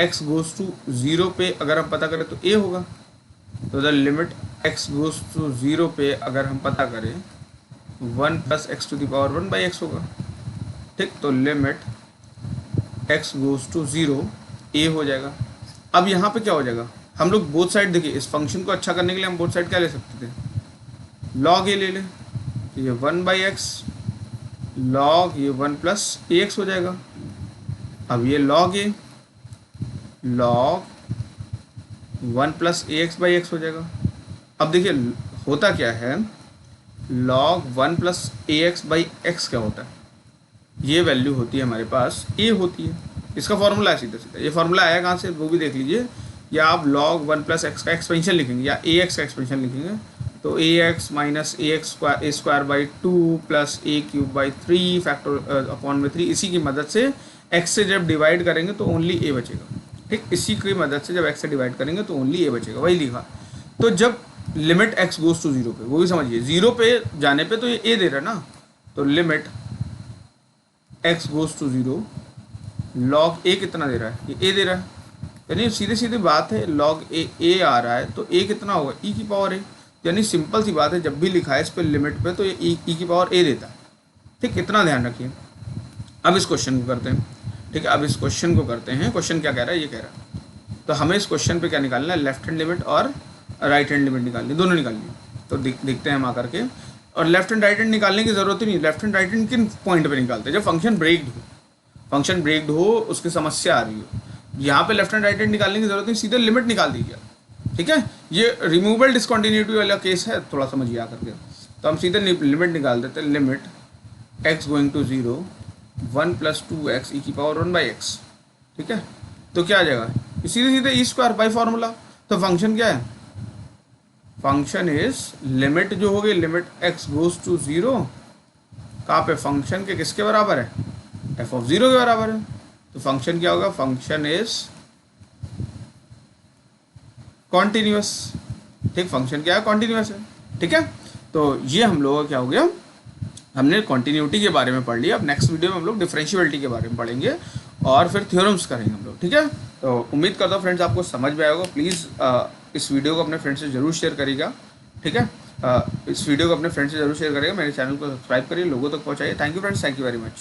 x गोज टू 0 पे अगर हम पता करें तो a होगा। तो the limit x goes to 0 पे अगर हम पता करें 1 plus x to the power 1/x होगा। ठीक, तो limit x goes to 0 a हो जाएगा। अब यहाँ पे क्या हो जाएगा, हम लोग बोथ साइड देखिए, इस फंक्शन को अच्छा करने के लिए हम बोथ साइड क्या ले सकते थे, log a ले लें, तो ये 1/x log ये 1 प्लस ए एक्स हो जाएगा। अब ये log a log 1 plus A x by x हो जाएगा। अब देखिए होता क्या है, log 1 plus A x by x क्या होता है, ये वैल्यू होती है हमारे पास a होती है। इसका फॉर्मूला है सीधा सीधा, ये फॉर्मूला आया कहाँ से वो भी देख लीजिए, या आप log 1 प्लस एक्स का एक्सपेंशन लिखेंगे या ए एक्स का एक्सपेंशन लिखेंगे, तो a x minus a x square by 2 plus a cube by 3 factor upon में 3, इसी की मदद से एक्स से जब डिवाइड करेंगे तो ओनली ए बचेगा। ठीक, इसी की मदद से जब एक्स से डिवाइड करेंगे तो ओनली ए बचेगा, वही लिखा। तो जब लिमिट एक्स गोज टू 0 पे, वो भी समझिए 0 पे जाने पे तो ये ए दे रहा है ना, तो limit x goes to 0 log a कितना दे रहा है, ये ए दे रहा है, यानी सीधे सीधे बात है, लॉग ए आ रहा है तो ए कितना होगा, ई की पावर ए। यानी सिंपल सी बात है, जब भी लिखा है इस पर लिमिट पे तो ये ई की पावर ए देता है। ठीक, इतना ध्यान रखिए। अब इस क्वेश्चन को करते हैं। ठीक है, अब इस क्वेश्चन को करते हैं। क्वेश्चन क्या कह रहा है, ये कह रहा है, तो हमें इस क्वेश्चन पे क्या निकालना है, लेफ्ट हैंड लिमिट और राइट हैंड लिमिट निकालनी, दोनों निकालनी है। तो देखते हैं हम आकर के, और लेफ्ट हैंड राइट हैंड निकालने की जरूरत ही नहीं। लेफ्ट हैंड राइट हैंड किन पॉइंट पे निकालते हैं, जब फंक्शन ब्रेक्ड हो, उसकी समस्या आ रही हो, यहाँ पे लेफ्ट हैंड राइट हैंड निकालने की जरूरत नहीं, सीधे लिमिट निकाल दीजिए। ठीक है, ये रिमूवेबल डिसकंटिन्यूटी वाला केस है, थोड़ा समझिए आकर के। तो हम सीधे लिमिट निकाल देते हैं, लिमिट एक्स गोइंग टू 0 1 प्लस 2x ई की पावर 1/x। ठीक है, तो क्या आ जाएगा, सीधे सीधे ई स्क्वायर बाई फॉर्मूला। तो फंक्शन क्या है, फंक्शन इज लिमिट जो होगी, लिमिट x गोज टू 0 कहाँ पे, फंक्शन के किसके बराबर है, f ऑफ 0 के बराबर है। तो फंक्शन क्या होगा, फंक्शन इज कॉन्टिन्यूस। ठीक, फंक्शन क्या है, कॉन्टिन्यूस है। ठीक है, तो ये हम लोगों का क्या हो गया, हमने कॉन्टिन्यूटी के बारे में पढ़ लिया। अब नेक्स्ट वीडियो में हम लोग डिफरेंशियबिलिटी के बारे में पढ़ेंगे और फिर थ्योरम्स करेंगे हम लोग। ठीक है, तो उम्मीद करता हूँ फ्रेंड्स आपको समझ में आया होगा। प्लीज़ इस वीडियो को अपने फ्रेंड्स से जरूर शेयर करिएगा। ठीक है, इस वीडियो को अपने फ्रेंड्स से जरूर शेयर करिएगा। मेरे चैनल को सब्सक्राइब करिए, लोगों तक पहुँचाइए। Thank you friends, thank you very much.